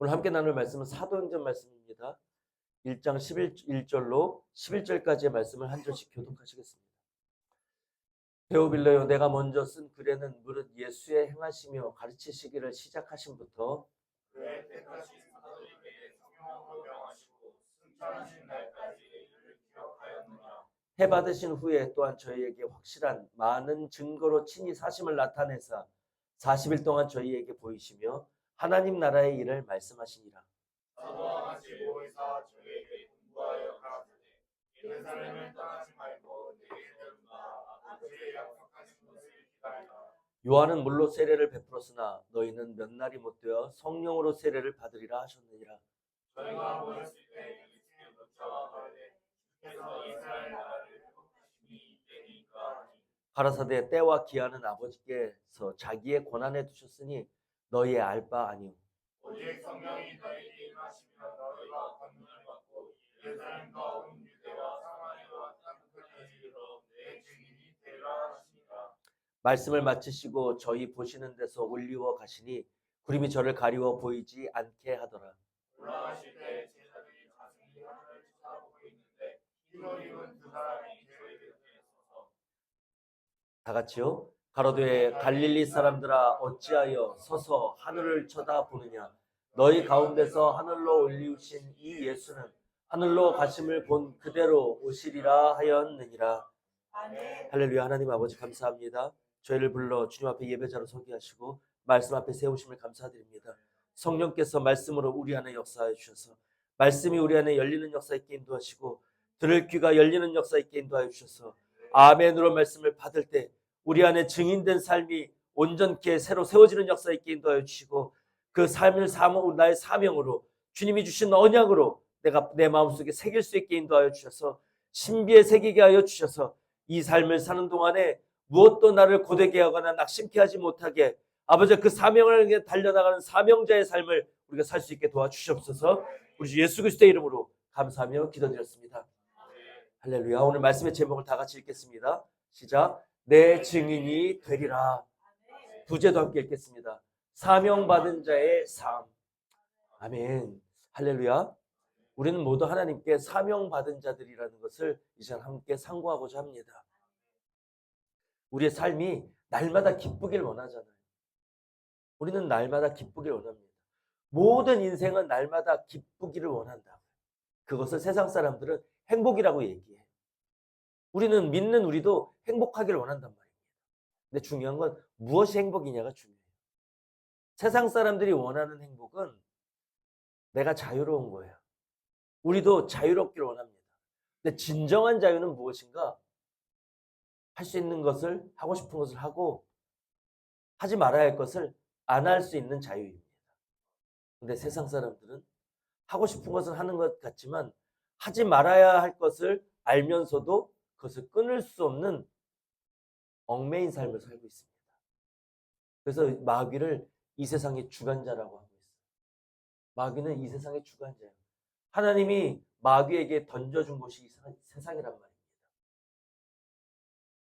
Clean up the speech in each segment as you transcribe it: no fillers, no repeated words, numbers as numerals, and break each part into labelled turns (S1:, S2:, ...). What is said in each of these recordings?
S1: 오늘 함께 나눌 말씀은 사도행전 말씀입니다. 1장 11절로 11절까지의 말씀을 한 절씩 교독하시겠습니다. 데오빌로여, 내가 먼저 쓴 글에는 무릇 예수의 행하시며 가르치시기를 시작하심부터
S2: 그의 택하신 사도들에게 성령으로 명하시고 승천하신 날까지 이를 기억하였느냐.
S1: 해 받으신 후에 또한 저희에게 확실한 많은 증거로 친히 사심을 나타내사 40일 동안 저희에게 보이시며 하나님 나라의 일을 말씀하시니라.
S2: 사도와 같이 모이사 저희에게 공부하여 가르치되 예루살렘을 떠나지 말고 내게 이른바 아버지의 약속하신 것을 기다리라.
S1: 요한은 물로 세례를 베풀었으나 너희는 몇 날이 못되어 성령으로 세례를 받으리라 하셨느니라.
S2: 저희가 모였을 때 예수의 문자와 말에 주께서 이스라엘 나라를 회복하심이 이때니까 하니
S1: 가라사대 때와 기한은 아버지께서 자기의 권한에 두셨으니 너희의 알 바 아니오.
S2: 오직 성령이 너희에게 임하시면 너희가 권능을 받고 예루살렘과 온 유대와 사마리아와 땅 끝까지 이르러 내 증인이 되리라 하시니라.
S1: 말씀을 마치시고 저희 보시는 데서 올리워 가시니 구름이 저를 가리워 보이지 않게 하더라.
S2: 올라가실 때 제자들이 자신이 하늘을 쳐다보고 있는데 흰옷 입은 두 사람이 저희 곁에 서서
S1: 다 같이요. 가로되 갈릴리 사람들아 어찌하여 서서 하늘을 쳐다보느냐. 너희 가운데서 하늘로 올리우신 이 예수는 하늘로 가심을 본 그대로 오시리라 하였느니라.
S2: 아멘.
S1: 할렐루야. 하나님 아버지 감사합니다. 저희를 불러 주님 앞에 예배자로 서게 하시고 말씀 앞에 세우심을 감사드립니다. 성령께서 말씀으로 우리 안에 역사해 주셔서 말씀이 우리 안에 열리는 역사 있게 인도하시고 들을 귀가 열리는 역사 있게 인도하여 주셔서 아멘으로 말씀을 받을 때 우리 안에 증인된 삶이 온전케 새로 세워지는 역사 있게 인도하여 주시고 그 삶을 나의 사명으로 주님이 주신 언약으로 내가 내 마음속에 새길 수 있게 인도하여 주셔서 신비에 새기게 하여 주셔서 이 삶을 사는 동안에 무엇도 나를 고되게 하거나 낙심케 하지 못하게 아버지 그 사명을 위해 달려나가는 사명자의 삶을 우리가 살 수 있게 도와주시옵소서. 우리 주 예수 그리스도의 이름으로 감사하며 기도드렸습니다. 할렐루야. 오늘 말씀의 제목을 다 같이 읽겠습니다. 시작. 내 증인이 되리라. 부제도 함께 읽겠습니다. 사명받은 자의 삶. 아멘. 할렐루야. 우리는 모두 하나님께 사명받은 자들이라는 것을 이 시간 함께 상고하고자 합니다. 우리의 삶이 날마다 기쁘길 원하잖아요. 우리는 날마다 기쁘길 원합니다. 모든 인생은 날마다 기쁘기를 원한다. 그것을 세상 사람들은 행복이라고 얘기해. 우리는 믿는 우리도 행복하기를 원한단 말입니다. 근데 중요한 건 무엇이 행복이냐가 중요해요. 세상 사람들이 원하는 행복은 내가 자유로운 거예요. 우리도 자유롭기를 원합니다. 근데 진정한 자유는 무엇인가? 할 수 있는 것을, 하고 싶은 것을 하고 하지 말아야 할 것을 안 할 수 있는 자유입니다. 근데 세상 사람들은 하고 싶은 것을 하는 것 같지만 하지 말아야 할 것을 알면서도 그것을 끊을 수 없는 얽매인 삶을 살고 있습니다. 그래서 마귀를 이 세상의 주관자라고 하고 있어요. 마귀는 이 세상의 주관자예요. 하나님이 마귀에게 던져준 것이 이 세상이란 말입니다.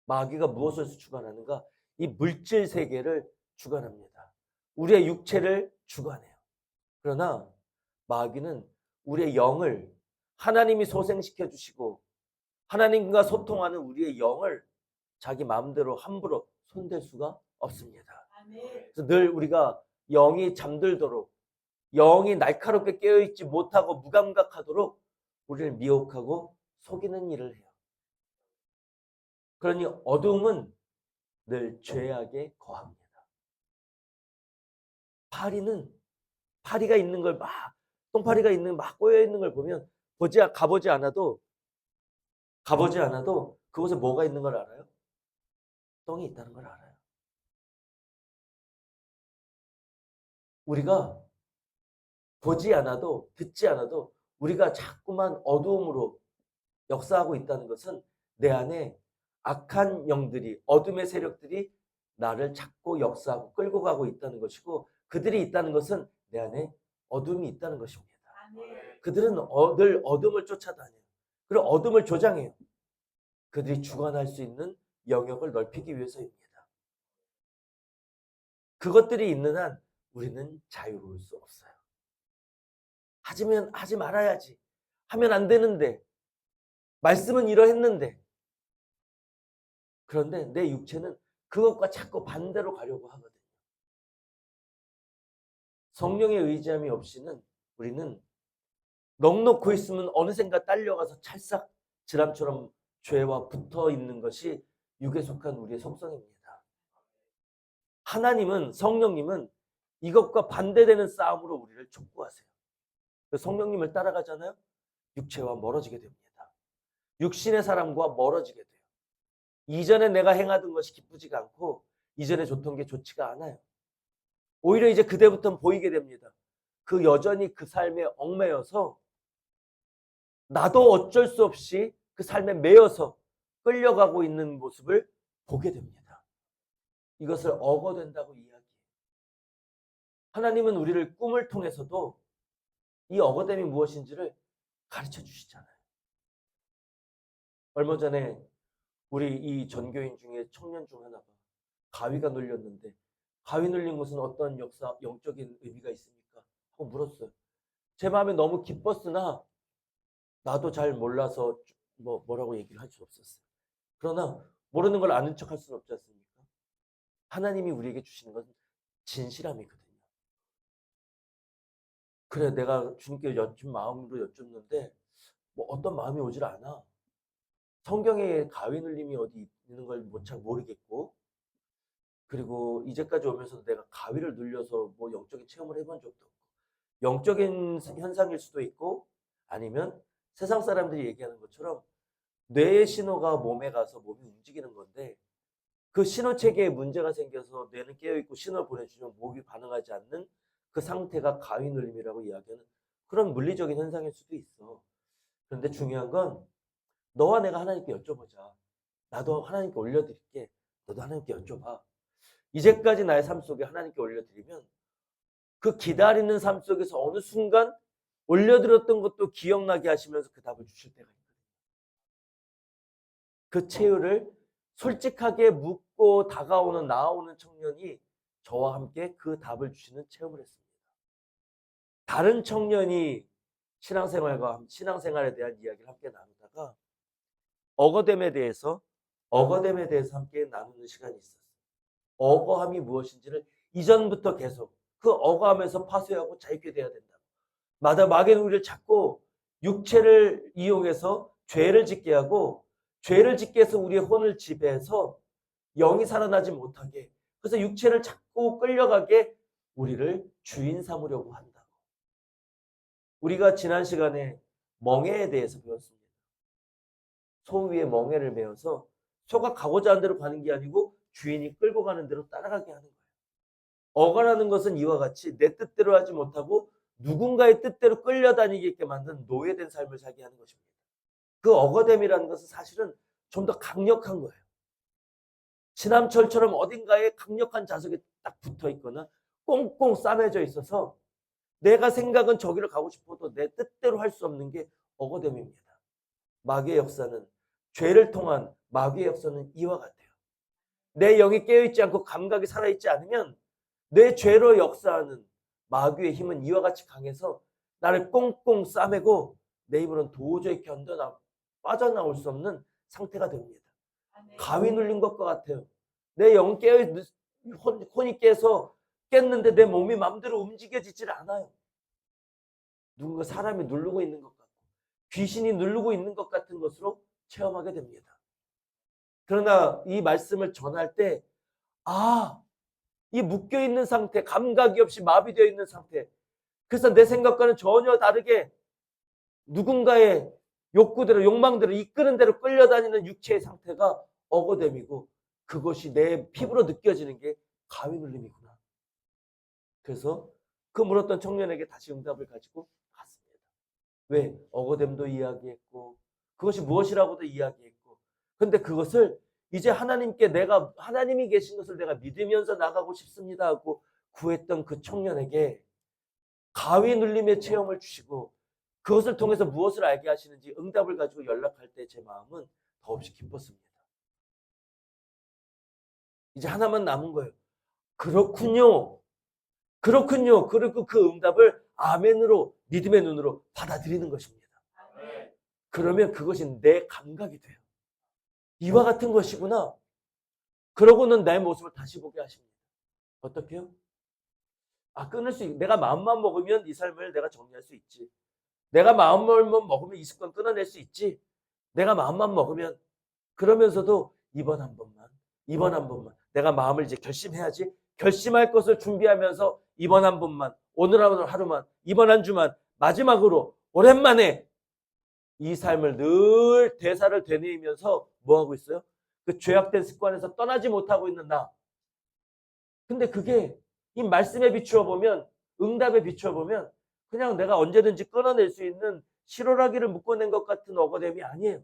S1: 마귀가 무엇을 주관하는가? 이 물질 세계를 주관합니다. 우리의 육체를 주관해요. 그러나 마귀는 우리의 영을 하나님이 소생시켜 주시고 하나님과 소통하는 우리의 영을 자기 마음대로 함부로 손댈 수가 없습니다. 그래서 늘 우리가 영이 잠들도록 영이 날카롭게 깨어있지 못하고 무감각하도록 우리를 미혹하고 속이는 일을 해요. 그러니 어둠은 늘 죄악에 거합니다. 파리가 있는 걸 똥파리가 막 꼬여 있는 걸 보면 가보지 않아도 그곳에 뭐가 있는 걸 알아요? 똥이 있다는 걸 알아요. 우리가 보지 않아도 듣지 않아도 우리가 자꾸만 어두움으로 역사하고 있다는 것은 내 안에 악한 영들이 어둠의 세력들이 나를 자꾸 역사하고 끌고 가고 있다는 것이고 그들이 있다는 것은 내 안에 어둠이 있다는 것입니다. 그들은 늘 어둠을 쫓아다녀요. 그리고 어둠을 조장해요. 그들이 주관할 수 있는 영역을 넓히기 위해서입니다. 그것들이 있는 한 우리는 자유로울 수 없어요. 하지면 하지 말아야지. 하면 안 되는데. 말씀은 이러했는데. 그런데 내 육체는 그것과 자꾸 반대로 가려고 하거든요. 성령의 의지함이 없이는 우리는 넉넉고 있으면 어느샌가 딸려가서 찰싹 지람처럼 죄와 붙어 있는 것이 육에 속한 우리의 속성입니다. 하나님은, 성령님은 이것과 반대되는 싸움으로 우리를 촉구하세요. 성령님을 따라가잖아요. 육체와 멀어지게 됩니다. 육신의 사람과 멀어지게 돼요. 이전에 내가 행하던 것이 기쁘지가 않고 이전에 좋던 게 좋지가 않아요. 오히려 이제 그때부터는 보이게 됩니다. 그 여전히 그 삶에 얽매여서 나도 어쩔 수 없이 그 삶에 매여서 끌려가고 있는 모습을 보게 됩니다. 이것을 억어된다고 이야기해요. 하나님은 우리를 꿈을 통해서도 이 억어됨이 무엇인지를 가르쳐 주시잖아요. 얼마 전에 우리 이 전교인 중에 청년 중 하나가 가위가 눌렸는데 가위 눌린 것은 어떤 영적인 의미가 있습니까? 하고 물었어요. 제 마음에 너무 기뻤으나 나도 잘 몰라서 뭐라고 얘기를 할 수 없었어요. 그러나 모르는 걸 아는 척할 수는 없지 않습니까? 하나님이 우리에게 주시는 것은 진실함이거든요. 그래, 내가 주님께 여쭌 마음으로 여쭙는데 어떤 마음이 오질 않아. 성경에 가위 눌림이 어디 있는 걸 잘 모르겠고, 그리고 이제까지 오면서도 내가 가위를 눌려서 영적인 체험을 해본 적도 없고, 영적인 현상일 수도 있고, 아니면 세상 사람들이 얘기하는 것처럼 뇌의 신호가 몸에 가서 몸이 움직이는 건데, 그 신호 체계에 문제가 생겨서 뇌는 깨어있고 신호를 보내주면 몸이 반응하지 않는 그 상태가 가위 눌림이라고 이야기하는 그런 물리적인 현상일 수도 있어. 그런데 중요한 건 너와 내가 하나님께 여쭤보자. 나도 하나님께 올려드릴게. 너도 하나님께 여쭤봐. 이제까지 나의 삶 속에 하나님께 올려드리면 그 기다리는 삶 속에서 어느 순간 올려드렸던 것도 기억나게 하시면서 그 답을 주실 때가 있거든요. 그 체유를 솔직하게 묻고 나아오는 청년이 저와 함께 그 답을 주시는 체험을 했습니다. 다른 청년이 신앙생활에 대한 이야기를 함께 나누다가 억어됨에 대해서 함께 나누는 시간이 있었어요. 억어함이 무엇인지를 이전부터 계속 그 억어함에서 파쇄하고 자유케 돼야 된다. 마귀는 우리를 자꾸 육체를 이용해서 죄를 짓게 하고 죄를 짓게 해서 우리의 혼을 지배해서 영이 살아나지 못하게, 그래서 육체를 자꾸 끌려가게 우리를 주인 삼으려고 한다고. 우리가 지난 시간에 멍에에 대해서 배웠습니다. 소 위에 멍에를 메어서 소가 가고자 하는 대로 가는 게 아니고 주인이 끌고 가는 대로 따라가게 하는 거예요. 억어라는 것은 이와 같이 내 뜻대로 하지 못하고 누군가의 뜻대로 끌려다니게 만든 노예된 삶을 살게 하는 것입니다. 그 억어됨이라는 것은 사실은 좀 더 강력한 거예요. 지남철처럼 어딘가에 강력한 자석에 딱 붙어 있거나 꽁꽁 싸매져 있어서 내가 생각은 저기를 가고 싶어도 내 뜻대로 할 수 없는 게 억어됨입니다. 마귀의 역사는, 죄를 통한 마귀의 역사는 이와 같아요. 내 영이 깨어있지 않고 감각이 살아있지 않으면 내 죄로 역사하는 마귀의 힘은 이와 같이 강해서 나를 꽁꽁 싸매고 내 입으로는 도저히 빠져나올 수 없는 상태가 됩니다. 가위 눌린 것과 같아요. 내 영 혼이 깨서 깼는데 내 몸이 마음대로 움직여지질 않아요. 누군가 사람이 누르고 있는 것 같고 귀신이 누르고 있는 것 같은 것으로 체험하게 됩니다. 그러나 이 말씀을 전할 때 이 묶여있는 상태, 감각이 없이 마비되어 있는 상태, 그래서 내 생각과는 전혀 다르게 누군가의 욕구대로 욕망대로 이끄는 대로 끌려다니는 육체의 상태가 억어됨이고 그것이 내 피부로 느껴지는 게 가위 눌림이구나. 그래서 그 물었던 청년에게 다시 응답을 가지고 갔습니다. 왜? 억어됨도 이야기했고 그것이 무엇이라고도 이야기했고, 근데 그것을 이제 하나님이 계신 것을 내가 믿으면서 나가고 싶습니다 하고 구했던 그 청년에게 가위 눌림의 체험을 주시고 그것을 통해서 무엇을 알게 하시는지 응답을 가지고 연락할 때 제 마음은 더없이 기뻤습니다. 이제 하나만 남은 거예요. 그렇군요. 그렇군요. 그리고 그 응답을 아멘으로 믿음의 눈으로 받아들이는 것입니다. 그러면 그것이 내 감각이 돼요. 이와 같은 것이구나. 그러고는 내 모습을 다시 보게 하십니다. 어떻게요? 끊을 수 내가 마음만 먹으면 이 삶을 내가 정리할 수 있지. 내가 마음만 먹으면 이 습관 끊어낼 수 있지. 내가 마음만 먹으면. 그러면서도 이번 한 번만 내가 마음을 이제 결심해야지. 결심할 것을 준비하면서 이번 한 번만, 오늘 하루만, 이번 한 주만 마지막으로 오랜만에 이 삶을 늘 대사를 되뇌이면서 뭐 하고 있어요? 그 죄악된 습관에서 떠나지 못하고 있는 나. 근데 그게 이 말씀에 비추어 보면, 응답에 비추어 보면 그냥 내가 언제든지 끊어낼 수 있는 실오라기를 묶어낸 것 같은 억울함이 아니에요.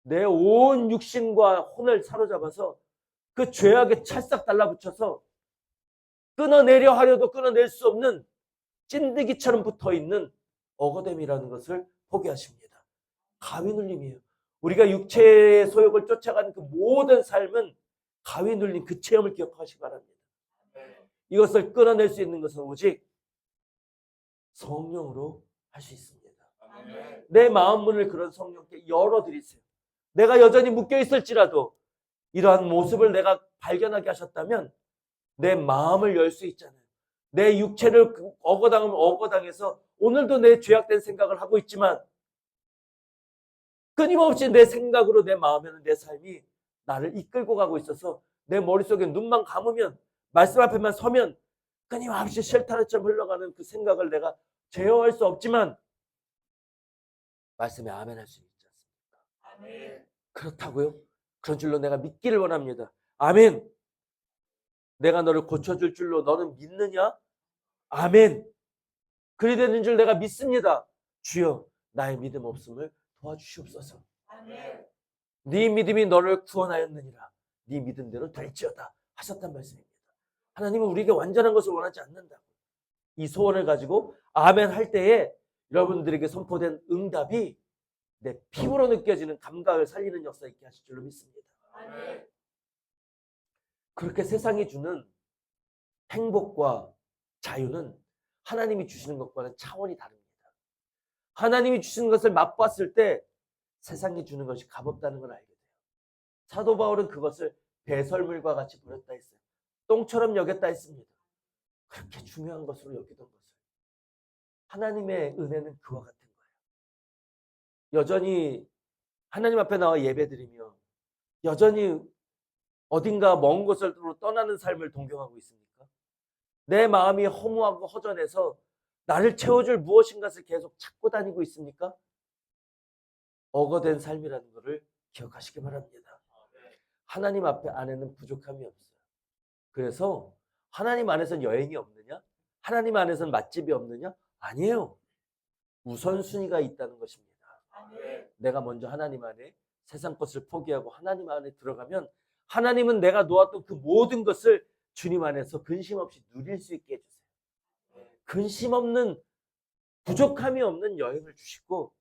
S1: 내 온 육신과 혼을 사로잡아서 그 죄악에 찰싹 달라붙여서 끊어내려 하려도 끊어낼 수 없는 찐득이처럼 붙어있는 억울함이라는 것을 보게 하십니다. 가위 눌림이에요. 우리가 육체의 소욕을 쫓아가는 그 모든 삶은 가위 눌림, 그 체험을 기억하시기 바랍니다. 이것을 끌어낼 수 있는 것은 오직 성령으로 할 수 있습니다. 내 마음 문을 그런 성령께 열어드리세요. 내가 여전히 묶여있을지라도 이러한 모습을 내가 발견하게 하셨다면 내 마음을 열 수 있잖아요. 내 육체를 억어당해서 오늘도 내 죄악된 생각을 하고 있지만 끊임없이 내 생각으로 내 마음에는 내 삶이 나를 이끌고 가고 있어서 내 머릿속에 눈만 감으면 말씀 앞에만 서면 끊임없이 실타래처럼 흘러가는 그 생각을 내가 제어할 수 없지만 말씀에 아멘 할 수 있지 않습니까? 아멘. 그렇다고요? 그런 줄로 내가 믿기를 원합니다. 아멘. 내가 너를 고쳐줄 줄로 너는 믿느냐? 아멘. 그리 되는 줄 내가 믿습니다. 주여 나의 믿음 없음을 도와주시옵소서. 아멘. 네 믿음이 너를 구원하였느니라. 네 믿음대로 될지어다 하셨단 말씀입니다. 하나님은 우리에게 완전한 것을 원하지 않는다고. 이 소원을 가지고 아멘 할 때에 여러분들에게 선포된 응답이 내 피부로 느껴지는 감각을 살리는 역사 있게 하실 줄로 믿습니다. 아멘. 그렇게 세상이 주는 행복과 자유는 하나님이 주시는 것과는 차원이 다릅니다. 하나님이 주시는 것을 맛봤을 때 세상이 주는 것이 값없다는 걸 알게 돼요. 사도 바울은 그것을 배설물과 같이 버렸다 했어요. 똥처럼 여겼다 했습니다. 그렇게 중요한 것으로 여기던 것을. 하나님의 은혜는 그와 같은 거예요. 여전히 하나님 앞에 나와 예배드리며 여전히 어딘가 먼 곳으로 떠나는 삶을 동경하고 있습니까? 내 마음이 허무하고 허전해서 나를 채워줄 무엇인가를 계속 찾고 다니고 있습니까? 억어된 삶이라는 것을 기억하시기 바랍니다. 하나님 앞에 안에는 부족함이 없어요. 그래서 하나님 안에서는 여행이 없느냐? 하나님 안에서는 맛집이 없느냐? 아니에요. 우선순위가 있다는 것입니다. 내가 먼저 하나님 안에 세상 것을 포기하고 하나님 안에 들어가면 하나님은 내가 놓았던 그 모든 것을 주님 안에서 근심 없이 누릴 수 있게 해주세요. 근심 없는, 부족함이 없는 여행을 주시고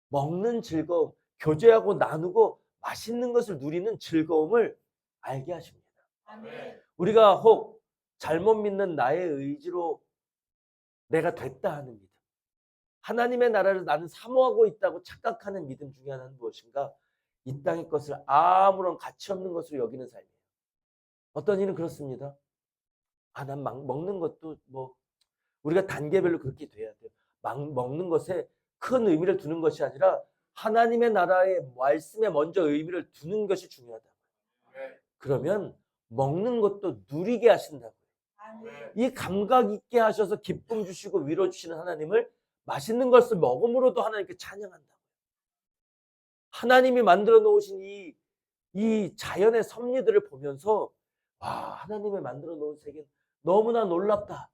S1: 먹는 즐거움, 교제하고 나누고 맛있는 것을 누리는 즐거움을 알게 하십니다. 우리가 혹 잘못 믿는 나의 의지로 내가 됐다 하는 믿음, 하나님의 나라를 나는 사모하고 있다고 착각하는 믿음 중에 하나는 무엇인가? 이 땅의 것을 아무런 가치 없는 것으로 여기는 삶이에요. 어떤 이는 그렇습니다. 난 먹는 것도 우리가 단계별로 그렇게 돼야 돼요. 먹는 것에 큰 의미를 두는 것이 아니라 하나님의 나라의 말씀에 먼저 의미를 두는 것이 중요하다. 그러면 먹는 것도 누리게 하신다고요. 이 감각 있게 하셔서 기쁨 주시고 위로 주시는 하나님을 맛있는 것을 먹음으로도 하나님께 찬양한다고요. 하나님이 만들어 놓으신 이 자연의 섭리들을 보면서 와, 하나님의 만들어 놓은 세계는 너무나 놀랍다.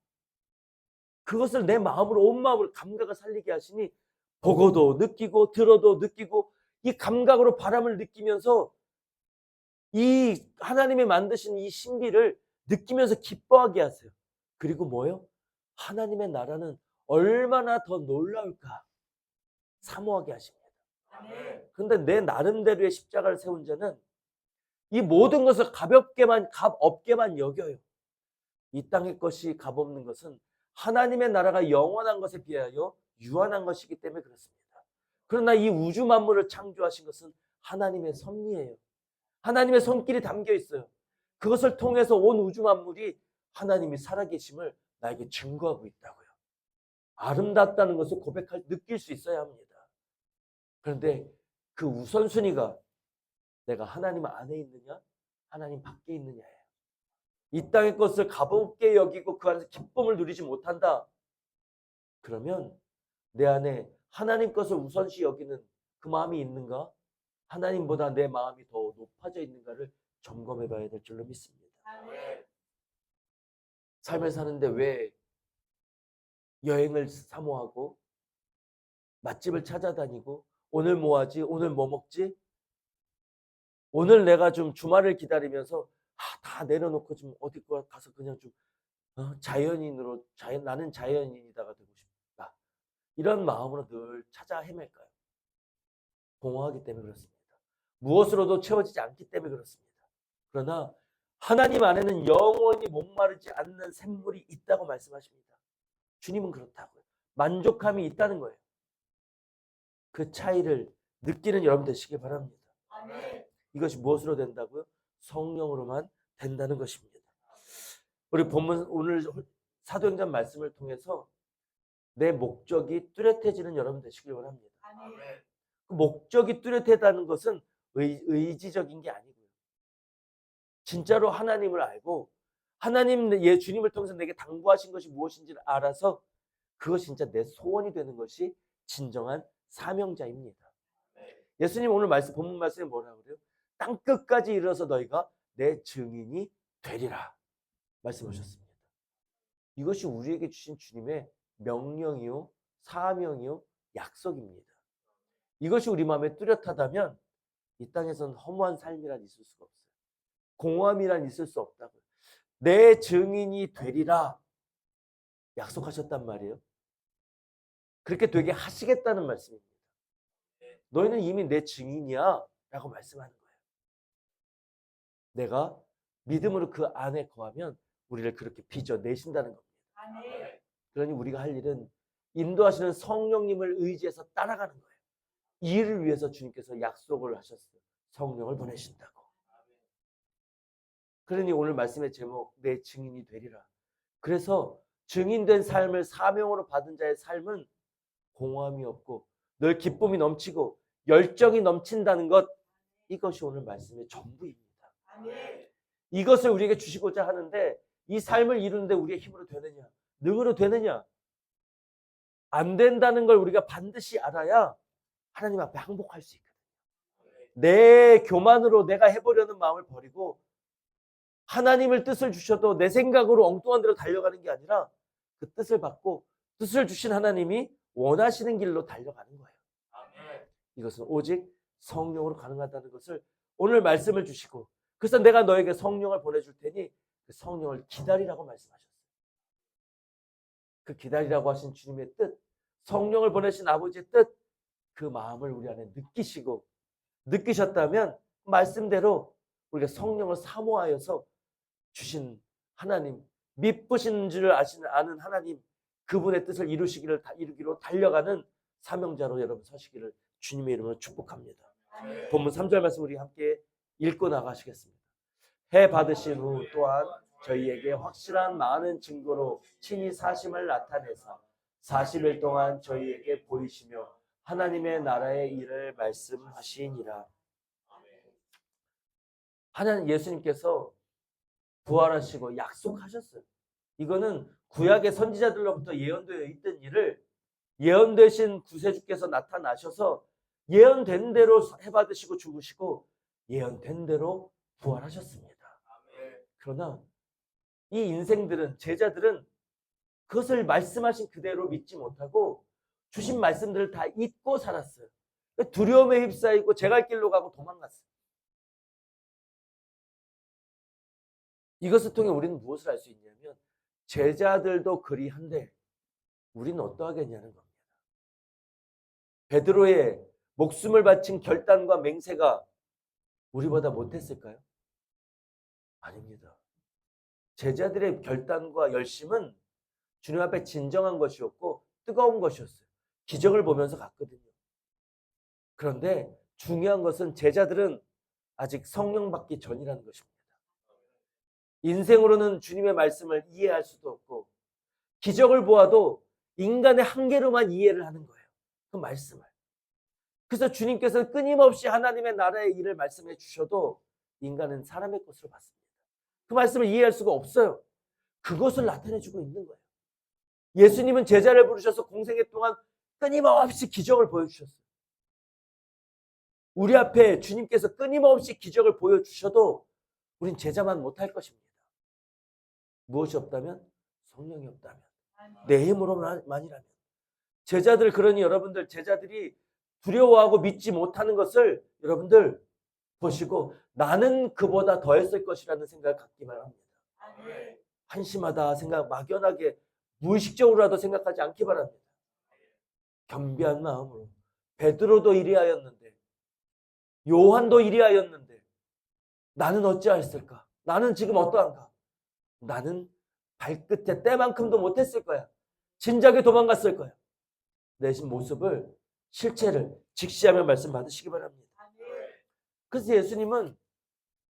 S1: 그것을 내 마음으로, 온 마음으로 감각을 살리게 하시니 보고도 느끼고 들어도 느끼고 이 감각으로 바람을 느끼면서 이 하나님이 만드신 이 신비를 느끼면서 기뻐하게 하세요. 그리고 뭐요? 하나님의 나라는 얼마나 더 놀라울까 사모하게 하십니다. 그런데 내 나름대로의 십자가를 세운 자는 이 모든 것을 값없게만 여겨요. 이 땅의 것이 값없는 것은 하나님의 나라가 영원한 것에 비하여 유한한 것이기 때문에 그렇습니다. 그러나 이 우주 만물을 창조하신 것은 하나님의 섭리예요. 하나님의 손길이 담겨 있어요. 그것을 통해서 온 우주 만물이 하나님이 살아계심을 나에게 증거하고 있다고요. 아름답다는 것을 느낄 수 있어야 합니다. 그런데 그 우선순위가 내가 하나님 안에 있느냐, 하나님 밖에 있느냐예요. 이 땅의 것을 값없게 여기고 그 안에서 기쁨을 누리지 못한다. 그러면 내 안에 하나님 것을 우선시 여기는 그 마음이 있는가? 하나님보다 내 마음이 더 높아져 있는가를 점검해 봐야 될 줄로 믿습니다. 삶을 사는데 왜 여행을 사모하고 맛집을 찾아다니고 오늘 뭐 하지? 오늘 뭐 먹지? 오늘 내가 좀 주말을 기다리면서 다 내려놓고 좀 어디 가서 그냥 좀 자연인으로 나는 자연인이다가 되고 싶다. 이런 마음으로 늘 찾아 헤맬까요? 공허하기 때문에 그렇습니다. 무엇으로도 채워지지 않기 때문에 그렇습니다. 그러나 하나님 안에는 영원히 목마르지 않는 샘물이 있다고 말씀하십니다. 주님은 그렇다고요. 만족함이 있다는 거예요. 그 차이를 느끼는 여러분 되시길 바랍니다.
S2: 아멘.
S1: 이것이 무엇으로 된다고요? 성령으로만 된다는 것입니다. 우리 본문 오늘 사도행전 말씀을 통해서 내 목적이 뚜렷해지는 여러분 되시길 바랍니다.
S2: 아멘.
S1: 그 목적이 뚜렷하다는 것은 의지적인 게 아니고요. 진짜로 하나님을 알고 하나님 주님을 통해서 내게 당부하신 것이 무엇인지를 알아서 그것이 진짜 내 소원이 되는 것이 진정한 사명자입니다. 예수님 오늘 본문 말씀에 뭐라고 그래요? 땅 끝까지 이르러서 너희가 내 증인이 되리라 말씀하셨습니다. 이것이 우리에게 주신 주님의 명령이요, 사명이요, 약속입니다. 이것이 우리 마음에 뚜렷하다면 이 땅에서는 허무한 삶이란 있을 수가 없어요. 공허함이란 있을 수 없다고요. 내 증인이 되리라 약속하셨단 말이에요. 그렇게 되게 하시겠다는 말씀입니다. 너희는 이미 내 증인이야 라고 말씀하는 거예요. 내가 믿음으로 그 안에 거하면 우리를 그렇게 빚어내신다는 겁니다. 그러니 우리가 할 일은 인도하시는 성령님을 의지해서 따라가는 거예요. 이 일을 위해서 주님께서 약속을 하셨어요. 성령을 보내신다고. 그러니 오늘 말씀의 제목 내 증인이 되리라. 그래서 증인된 삶을 사명으로 받은 자의 삶은 공허함이 없고 늘 기쁨이 넘치고 열정이 넘친다는 것, 이것이 오늘 말씀의 전부입니다. 이것을 우리에게 주시고자 하는데 이 삶을 이루는데 우리의 힘으로 되느냐, 능으로 되느냐, 안 된다는 걸 우리가 반드시 알아야 하나님 앞에 항복할 수 있거든요. 내 교만으로 내가 해보려는 마음을 버리고 하나님을 뜻을 주셔도 내 생각으로 엉뚱한 대로 달려가는 게 아니라 그 뜻을 받고 뜻을 주신 하나님이 원하시는 길로 달려가는 거예요. 이것은 오직 성령으로 가능하다는 것을 오늘 말씀을 주시고, 그래서 내가 너에게 성령을 보내줄 테니 그 성령을 기다리라고 말씀하셨어요. 그 기다리라고 하신 주님의 뜻, 성령을 보내신 아버지의 뜻, 그 마음을 우리 안에 느끼셨다면 말씀대로 우리가 성령을 사모하여서 주신 하나님, 미쁘신 줄 아는 하나님, 그분의 뜻을 이루기로 달려가는 사명자로 여러분 서시기를 주님의 이름으로 축복합니다. 본문 3절 말씀 우리 함께 읽고 나가시겠습니다. 해 받으신 후 또한 저희에게 확실한 많은 증거로 친히 사심을 나타내사 40일 동안 저희에게 보이시며 하나님의 나라의 일을 말씀하시니라. 하나님 예수님께서 부활하시고 약속하셨어요. 이거는 구약의 선지자들로부터 예언되어 있던 일을 예언되신 구세주께서 나타나셔서 예언된 대로 해받으시고 죽으시고 예언된 대로 부활하셨습니다. 그러나 이 인생들은, 제자들은 그것을 말씀하신 그대로 믿지 못하고 주신 말씀들을 다 잊고 살았어요. 두려움에 휩싸이고 제 갈 길로 가고 도망갔어요. 이것을 통해 우리는 무엇을 알 수 있냐면 제자들도 그리한데 우리는 어떠하겠냐는 겁니다. 베드로의 목숨을 바친 결단과 맹세가 우리보다 못했을까요? 아닙니다. 제자들의 결단과 열심은 주님 앞에 진정한 것이었고 뜨거운 것이었어요. 기적을 보면서 갔거든요. 그런데 중요한 것은 제자들은 아직 성령 받기 전이라는 것입니다. 인생으로는 주님의 말씀을 이해할 수도 없고 기적을 보아도 인간의 한계로만 이해를 하는 거예요. 그 말씀을. 그래서 주님께서 끊임없이 하나님의 나라의 일을 말씀해 주셔도 인간은 사람의 것으로 봤습니다. 그 말씀을 이해할 수가 없어요. 그것을 나타내주고 있는 거예요. 예수님은 제자를 부르셔서 공생애 동안 끊임없이 기적을 보여주셨어요. 우리 앞에 주님께서 끊임없이 기적을 보여주셔도 우린 제자만 못할 것입니다. 무엇이 없다면? 성령이 없다면. 내 힘으로만이라면. 제자들, 그러니 여러분들 제자들이 두려워하고 믿지 못하는 것을 여러분들 보시고 나는 그보다 더 했을 것이라는 생각을 갖기만 합니다. 한심하다 생각, 막연하게 무의식적으로라도 생각하지 않기 바랍니다. 겸비한 마음으로. 베드로도 이리하였는데 요한도 이리하였는데 나는 어찌하였을까? 나는 지금 어떠한가? 나는 발끝에 때만큼도 못했을 거야. 진작에 도망갔을 거야. 내신 모습을, 실체를 직시하며 말씀 받으시기 바랍니다. 그래서 예수님은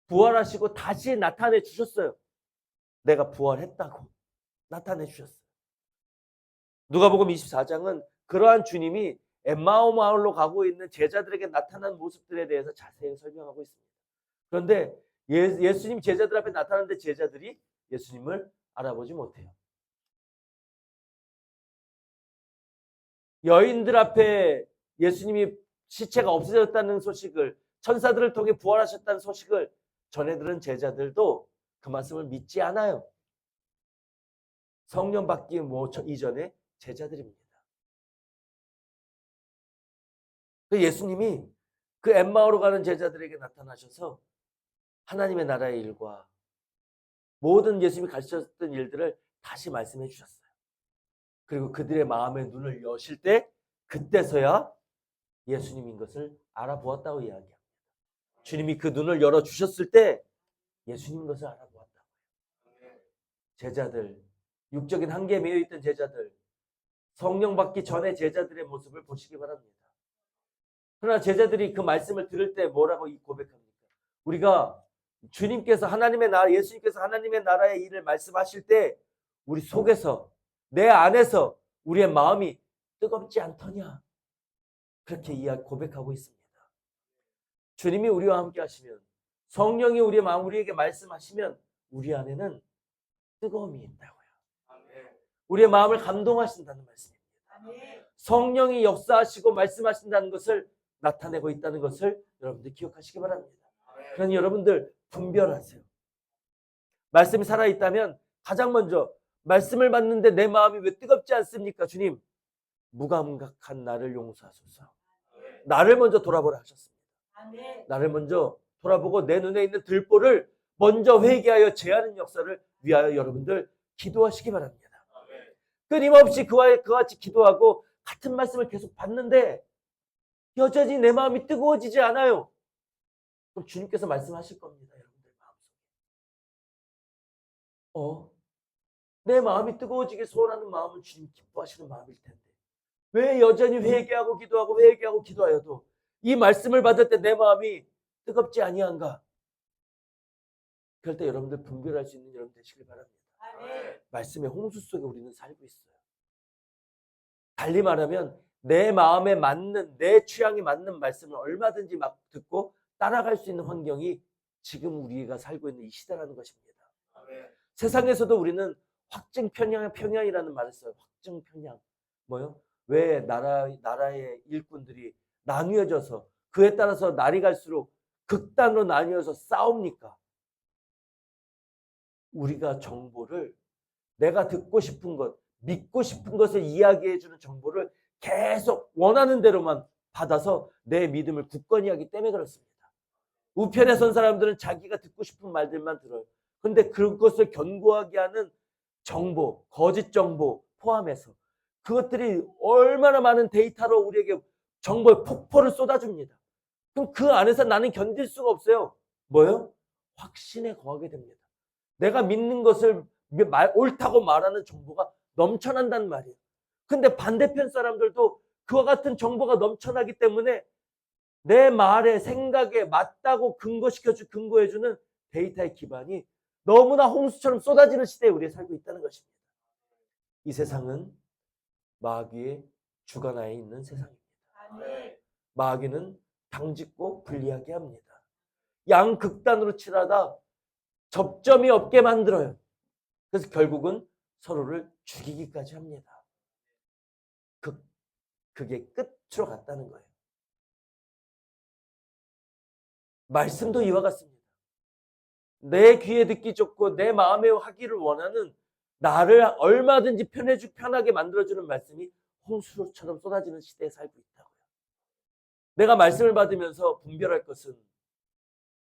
S1: 부활하시고 다시 나타내 주셨어요. 내가 부활했다고 나타내 주셨어요. 누가복음 24장은 그러한 주님이 엠마오 마을로 가고 있는 제자들에게 나타난 모습들에 대해서 자세히 설명하고 있습니다. 그런데 예수님 제자들 앞에 나타났는데 제자들이 예수님을 알아보지 못해요. 여인들 앞에 예수님이 시체가 없어졌다는 소식을, 천사들을 통해 부활하셨다는 소식을 전해 들은 제자들도 그 말씀을 믿지 않아요. 성령 받기 이전에 제자들입니다. 예수님이 그 엠마오로 가는 제자들에게 나타나셔서 하나님의 나라의 일과 모든 예수님이 가르쳤던 일들을 다시 말씀해 주셨어요. 그리고 그들의 마음의 눈을 여실 때 그때서야 예수님인 것을 알아보았다고 이야기합니다. 주님이 그 눈을 열어주셨을 때 예수님인 것을 알아보았다고요. 제자들, 육적인 한계에 매여있던 제자들, 성령 받기 전에 제자들의 모습을 보시기 바랍니다. 그러나 제자들이 그 말씀을 들을 때 뭐라고 고백합니까? 우리가 주님께서 하나님의 나라, 예수님께서 하나님의 나라의 일을 말씀하실 때 우리 속에서, 내 안에서 우리의 마음이 뜨겁지 않더냐? 그렇게 고백하고 있습니다. 주님이 우리와 함께 하시면, 성령이 우리의 마음, 우리에게 말씀하시면 우리 안에는 뜨거움이 있다고요. 우리의 마음을 감동하신다는 말씀입니다. 성령이 역사하시고 말씀하신다는 것을 나타내고 있다는 것을 여러분들 기억하시기 바랍니다. 그러니 여러분들 분별하세요. 말씀이 살아있다면 가장 먼저 말씀을 받는데 내 마음이 왜 뜨겁지 않습니까? 주님, 무감각한 나를 용서하소서. 나를 먼저 돌아보라 하셨습니다. 나를 먼저 돌아보고 내 눈에 있는 들보를 먼저 회개하여 제하는 역사를 위하여 여러분들 기도하시기 바랍니다. 끊임없이 그와 같이 기도하고 같은 말씀을 계속 받는데 여전히 내 마음이 뜨거워지지 않아요. 그럼 주님께서 말씀하실 겁니다. 여러분들 마음속에. 내 마음이 뜨거워지게 소원하는 마음은 주님 기뻐하시는 마음일 텐데 왜 여전히 회개하고 기도하여도 이 말씀을 받을 때 내 마음이 뜨겁지 아니한가? 그럴 때 여러분들 분별할 수 있는 여러분 되시길 바랍니다. 말씀의 홍수 속에 우리는 살고 있어요. 달리 말하면 내 마음에 맞는, 내 취향에 맞는 말씀을 얼마든지 막 듣고 따라갈 수 있는 환경이 지금 우리가 살고 있는 이 시대라는 것입니다. 세상에서도 우리는 확증 편향이라는 말을 써요. 확증 편향. 뭐요? 왜 나라의 일꾼들이 나뉘어져서 그에 따라서 날이 갈수록 극단으로 나뉘어서 싸웁니까? 우리가 정보를, 내가 듣고 싶은 것, 믿고 싶은 것을 이야기해주는 정보를 계속 원하는 대로만 받아서 내 믿음을 굳건히 하기 때문에 그렇습니다. 우편에 선 사람들은 자기가 듣고 싶은 말들만 들어요. 그런데 그것을 견고하게 하는 정보, 거짓 정보 포함해서 그것들이 얼마나 많은 데이터로 우리에게 정보의 폭포를 쏟아줍니다. 그럼 그 안에서 나는 견딜 수가 없어요. 뭐요? 확신에 거하게 됩니다. 내가 믿는 것을 옳다고 말하는 정보가 넘쳐난단 말이에요. 근데 반대편 사람들도 그와 같은 정보가 넘쳐나기 때문에 내 말에 생각에 맞다고 근거해주는 데이터의 기반이 너무나 홍수처럼 쏟아지는 시대에 우리가 살고 있다는 것입니다. 이 세상은 마귀의 주관하에 있는 세상입니다. 마귀는 당짓고 불리하게 합니다. 양극단으로 치닫아 접점이 없게 만들어요. 그래서 결국은 서로를 죽이기까지 합니다. 그게 끝으로 갔다는 거예요. 말씀도 이와 같습니다. 내 귀에 듣기 좋고 내 마음에 하기를 원하는 나를 얼마든지 편하게 만들어주는 말씀이 홍수처럼 쏟아지는 시대에 살고 있다고요. 내가 말씀을 받으면서 분별할 것은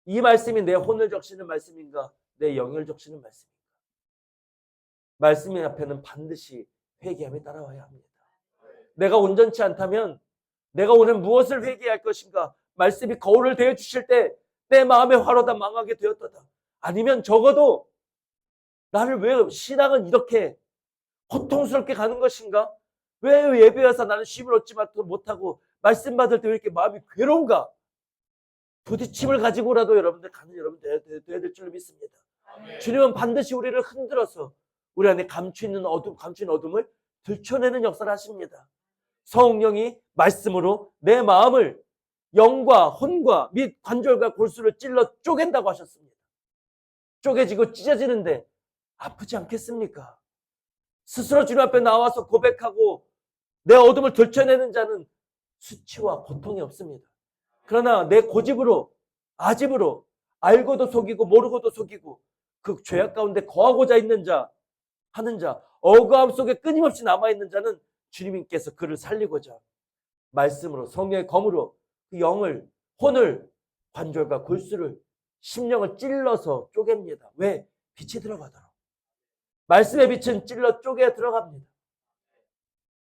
S1: 이 말씀이 내 혼을 적시는 말씀인가 내 영을 적시는 말씀인가. 말씀의 앞에는 반드시 회개함이 따라와야 합니다. 내가 온전치 않다면 내가 오늘 무엇을 회개할 것인가. 말씀이 거울을 대해주실 때 내 마음의 화로다 망하게 되었도다. 아니면 적어도 나를 왜 신앙은 이렇게 고통스럽게 가는 것인가? 왜 예배 와서 나는 쉼을 얻지 못하고 말씀 받을 때 왜 이렇게 마음이 괴로운가? 부딪힘을 가지고라도 여러분들 가는 여러분 돼야 될 줄로 믿습니다. 주님은 반드시 우리를 흔들어서 우리 안에 감추인 어둠을 들춰내는 역사를 하십니다. 성령이 말씀으로 내 마음을 영과 혼과 및 관절과 골수를 찔러 쪼갠다고 하셨습니다. 쪼개지고 찢어지는데 아프지 않겠습니까? 스스로 주님 앞에 나와서 고백하고 내 어둠을 들춰내는 자는 수치와 고통이 없습니다. 그러나 내 고집으로 아집으로 알고도 속이고 모르고도 속이고 그 죄악 가운데 거하고자 있는 자 하는 자 억울함 속에 끊임없이 남아있는 자는 주님께서 그를 살리고자 말씀으로 성령의 검으로 그 영을 혼을 관절과 골수를 심령을 찔러서 쪼갭니다. 왜? 빛이 들어가도록. 말씀의 빛은 찔러 쪼개 들어갑니다.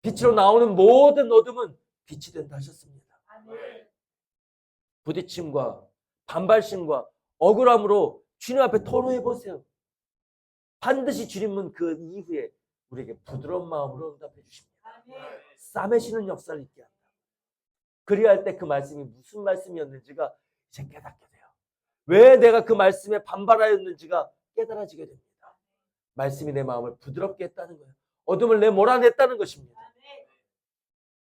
S1: 빛으로 나오는 모든 어둠은 빛이 된다 하셨습니다. 부딪힘과 반발심과 억울함으로 주님 앞에 토로해 보세요. 반드시 주님은 그 이후에 우리에게 부드러운 마음으로 응답해 주십니다. 싸매시는 역사를 있게 한다. 그리할 때 그 말씀이 무슨 말씀이었는지가 이제 깨닫게 돼요. 왜 내가 그 말씀에 반발하였는지가 깨달아지게 됩니다. 말씀이 내 마음을 부드럽게 했다는 거예요. 어둠을 내 몰아냈다는 것입니다.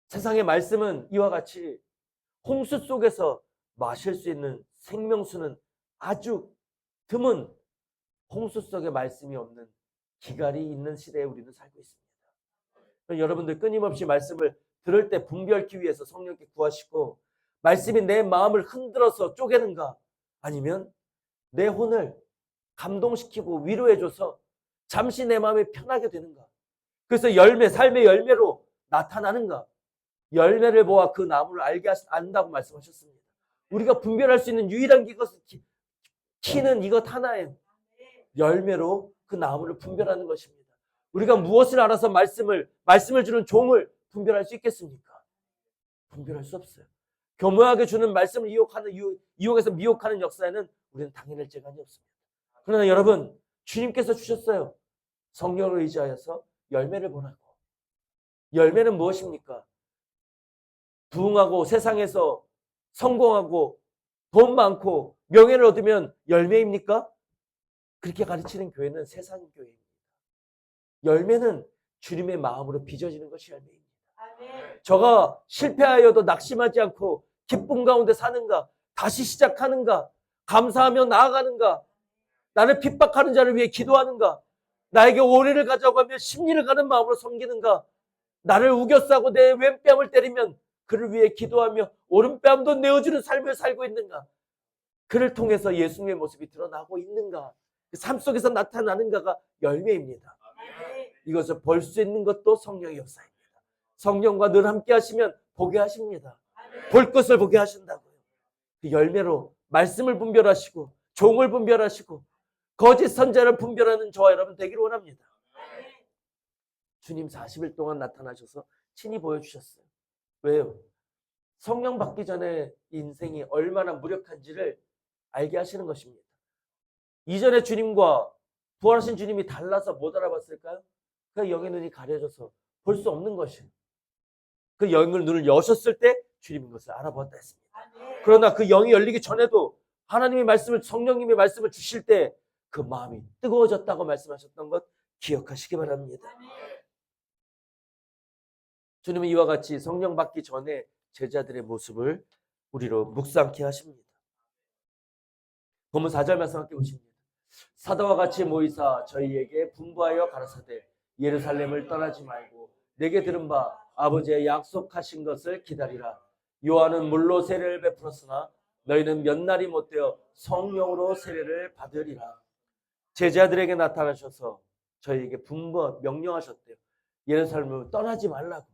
S1: 세상의 말씀은 이와 같이 홍수 속에서 마실 수 있는 생명수는 아주 드문 홍수 속에 말씀이 없는 기갈이 있는 시대에 우리는 살고 있습니다. 여러분들 끊임없이 말씀을 들을 때 분별하기 위해서 성령께 구하시고 말씀이 내 마음을 흔들어서 쪼개는가 아니면 내 혼을 감동시키고 위로해줘서 잠시 내 마음이 편하게 되는가. 그래서 삶의 열매로 나타나는가. 열매를 보아 그 나무를 안다고 말씀하셨습니다. 우리가 분별할 수 있는 유일한 키는 이것 하나예요. 열매로 그 나무를 분별하는 것입니다. 우리가 무엇을 알아서 말씀을 주는 종을 분별할 수 있겠습니까? 분별할 수 없어요. 교묘하게 주는 말씀을 이용해서 미혹하는 역사에는 우리는 당연할 재간이 없습니다. 그러나 여러분, 주님께서 주셨어요. 성령을 의지하여서 열매를 보라고. 열매는 무엇입니까? 부흥하고 세상에서 성공하고 돈 많고 명예를 얻으면 열매입니까? 그렇게 가르치는 교회는 세상 교회입니다. 열매는 주님의 마음으로 빚어지는 것이 열매입니다. 저가 실패하여도 낙심하지 않고 기쁨 가운데 사는가? 다시 시작하는가? 감사하며 나아가는가? 나를 핍박하는 자를 위해 기도하는가? 나에게 오해를 가져가고 하며 심리를 가는 마음으로 섬기는가? 나를 우겨싸고 내 왼뺨을 때리면 그를 위해 기도하며 오른뺨도 내어주는 삶을 살고 있는가? 그를 통해서 예수님의 모습이 드러나고 있는가? 그 삶 속에서 나타나는가가 열매입니다. 이것을 볼 수 있는 것도 성령의 역사입니다. 성령과 늘 함께 하시면 보게 하십니다. 볼 것을 보게 하신다고요. 그 열매로 말씀을 분별하시고 종을 분별하시고 거짓 선자를 분별하는 저와 여러분 되기를 원합니다. 주님 40일 동안 나타나셔서 친히 보여주셨어요. 왜요? 성령 받기 전에 인생이 얼마나 무력한지를 알게 하시는 것입니다. 이전에 주님과 부활하신 주님이 달라서 못 알아봤을까요? 그 영의 눈이 가려져서 볼 수 없는 것이에요. 그 영의 눈을 여셨을 때 주님인 것을 알아보았다 했습니다. 그러나 그 영이 열리기 전에도 하나님의 말씀을, 성령님의 말씀을 주실 때 그 마음이 뜨거워졌다고 말씀하셨던 것 기억하시기 바랍니다. 주님은 이와 같이 성령 받기 전에 제자들의 모습을 우리로 묵상케 하십니다. 본문 4절 말씀 함께 보십니다. 사도와 같이 모이사 저희에게 분부하여 가라사대 예루살렘을 떠나지 말고 내게 들은 바 아버지의 약속하신 것을 기다리라. 요한은 물로 세례를 베풀었으나 너희는 몇 날이 못되어 성령으로 세례를 받으리라. 제자들에게 나타나셔서 저희에게 명령하셨대요. 예루살렘을 떠나지 말라고.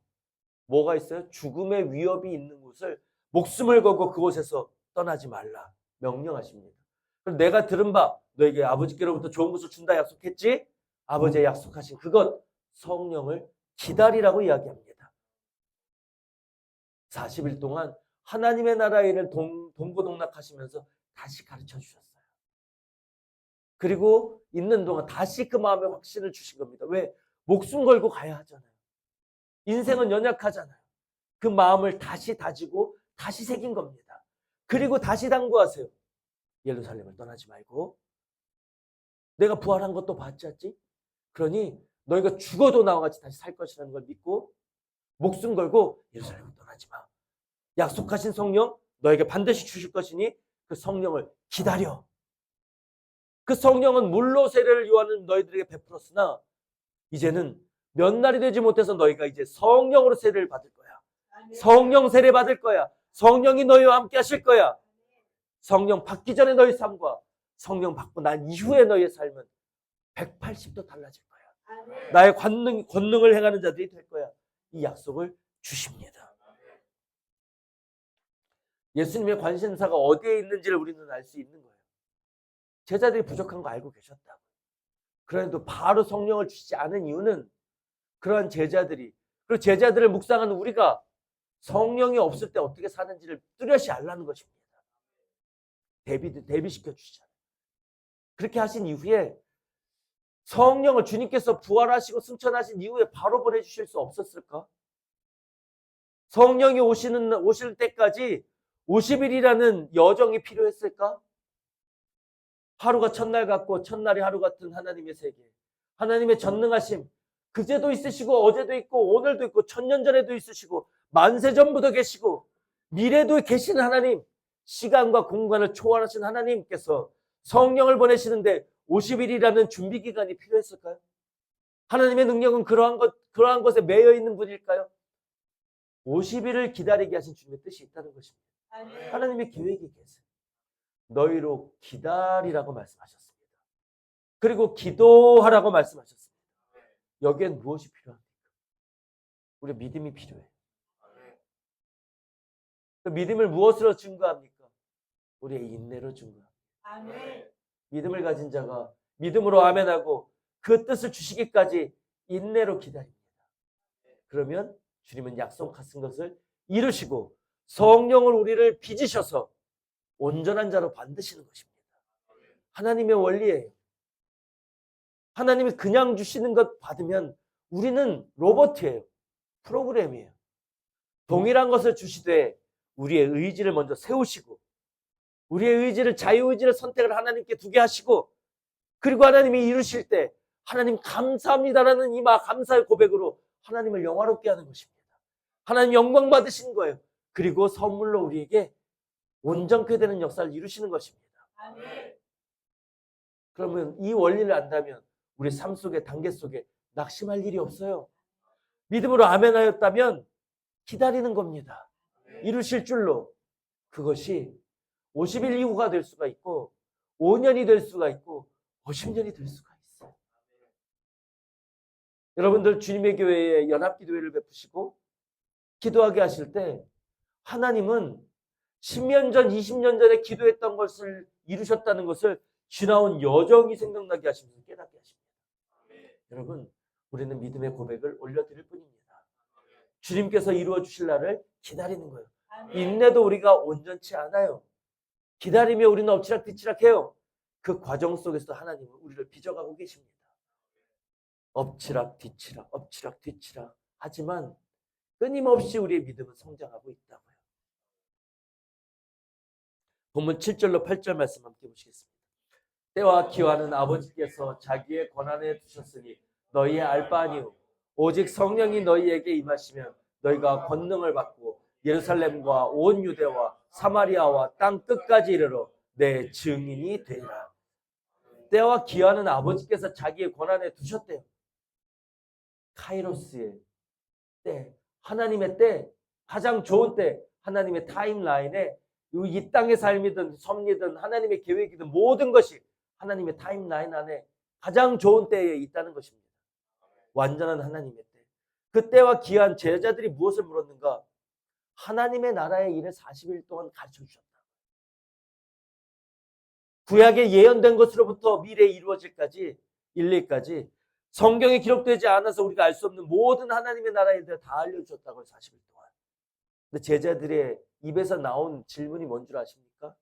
S1: 뭐가 있어요? 죽음의 위협이 있는 곳을 목숨을 걸고 그곳에서 떠나지 말라 명령하십니다. 그럼 내가 들은 바 너에게 아버지께로부터 좋은 것을 준다 약속했지? 아버지의 약속하신 그것 성령을 기다리라고 이야기합니다. 40일 동안 하나님의 나라의 일을 동고동락하시면서 다시 가르쳐 주셨어요. 그리고 있는 동안 다시 그 마음의 확신을 주신 겁니다. 왜? 목숨 걸고 가야 하잖아요. 인생은 연약하잖아요. 그 마음을 다시 다지고 다시 새긴 겁니다. 그리고 다시 당부하세요. 예루살렘을 떠나지 말고 내가 부활한 것도 봤지? 그러니 너희가 죽어도 나와 같이 다시 살 것이라는 걸 믿고 목숨 걸고 예루살렘을 떠나지 마. 약속하신 성령 너에게 반드시 주실 것이니 그 성령을 기다려. 그 성령은 물로 세례를 요한은 너희들에게 베풀었으나 이제는 몇 날이 되지 못해서 너희가 이제 성령으로 세례를 받을 거야. 성령 세례 받을 거야. 성령이 너희와 함께 하실 거야. 성령 받기 전에 너희 삶과 성령 받고 난 이후에 너희의 삶은 180도 달라질 거야. 나의 권능을 행하는 자들이 될 거야. 이 약속을 주십니다. 예수님의 관심사가 어디에 있는지를 우리는 알 수 있는 거예요. 제자들이 부족한 거 알고 계셨다고. 그런데도 바로 성령을 주시지 않은 이유는 그러한 제자들이, 그리고 제자들을 묵상하는 우리가 성령이 없을 때 어떻게 사는지를 뚜렷이 알라는 것입니다. 대비시켜 주시잖아요. 그렇게 하신 이후에 성령을 주님께서 부활하시고 승천하신 이후에 바로 보내주실 수 없었을까? 성령이 오실 때까지 50일이라는 여정이 필요했을까? 하루가 첫날 같고 첫날이 하루 같은 하나님의 세계, 하나님의 전능하심, 그제도 있으시고 어제도 있고 오늘도 있고 천년 전에도 있으시고 만세 전부터 계시고 미래도 계시는 하나님, 시간과 공간을 초월하신 하나님께서 성령을 보내시는데 50일이라는 준비 기간이 필요했을까요? 하나님의 능력은 그러한 것에 매여 있는 분일까요? 50일을 기다리게 하신 주님의 뜻이 있다는 것입니다. 하나님의 계획이 계세요. 너희로 기다리라고 말씀하셨습니다. 그리고 기도하라고 말씀하셨습니다. 여기엔 무엇이 필요합니까? 우리 믿음이 필요해요. 그 믿음을 무엇으로 증거합니까? 우리의 인내로 증거합니다. 믿음을 가진 자가 믿음으로 아멘하고 그 뜻을 주시기까지 인내로 기다립니다. 그러면 주님은 약속하신 것을 이루시고 성령을 우리를 빚으셔서 온전한 자로 만드시는 것입니다. 하나님의 원리예요. 하나님이 그냥 주시는 것 받으면 우리는 로봇이에요. 프로그램이에요. 동일한 것을 주시되 우리의 의지를 먼저 세우시고 우리의 의지를, 자유의지를 선택을 하나님께 두게 하시고 그리고 하나님이 이루실 때 하나님 감사합니다라는 이 감사의 고백으로 하나님을 영화롭게 하는 것입니다. 하나님 영광 받으시는 거예요. 그리고 선물로 우리에게 온전케 되는 역사를 이루시는 것입니다. 그러면 이 원리를 안다면 우리 삶 속에, 단계 속에 낙심할 일이 없어요. 믿음으로 아멘하였다면 기다리는 겁니다. 이루실 줄로. 그것이 50일 이후가 될 수가 있고 5년이 될 수가 있고 50년이 될 수가 있어요. 여러분들 주님의 교회에 연합기도회를 베푸시고 기도하게 하실 때 하나님은 10년 전, 20년 전에 기도했던 것을 이루셨다는 것을 지나온 여정이 생각나게 하시면서 깨닫게 하십니다. 여러분, 우리는 믿음의 고백을 올려드릴 뿐입니다. 주님께서 이루어 주실 날을 기다리는 거예요. 인내도 우리가 온전치 않아요. 기다리며 우리는 엎치락뒤치락해요. 그 과정 속에서 하나님은 우리를 빚어가고 계십니다. 엎치락 뒤치락 엎치락 뒤치락 하지만 끊임없이 우리의 믿음은 성장하고 있다고요. 본문 7절로 8절 말씀 함께 보시겠습니다. 때와 기와는 아버지께서 자기의 권한에 두셨으니 너희의 알 바 아니오. 오직 성령이 너희에게 임하시면 너희가 권능을 받고 예루살렘과 온 유대와 사마리아와 땅 끝까지 이르러 내 증인이 되리라. 때와 기와는 아버지께서 자기의 권한에 두셨대요. 카이로스의 때, 하나님의 때, 가장 좋은 때, 하나님의 타임라인에 이 땅의 삶이든 섭리든 하나님의 계획이든 모든 것이 하나님의 타임라인 안에 가장 좋은 때에 있다는 것입니다. 완전한 하나님의 때. 그 때와 기한 제자들이 무엇을 물었는가? 하나님의 나라의 일을 40일 동안 가르쳐 주셨다. 구약에 예언된 것으로부터 미래에 이루어질까지 일리까지 성경에 기록되지 않아서 우리가 알 수 없는 모든 하나님의 나라에 대해 다 알려주셨다고요. 40일 동안. 근데 제자들의 입에서 나온 질문이 뭔 줄 아십니까?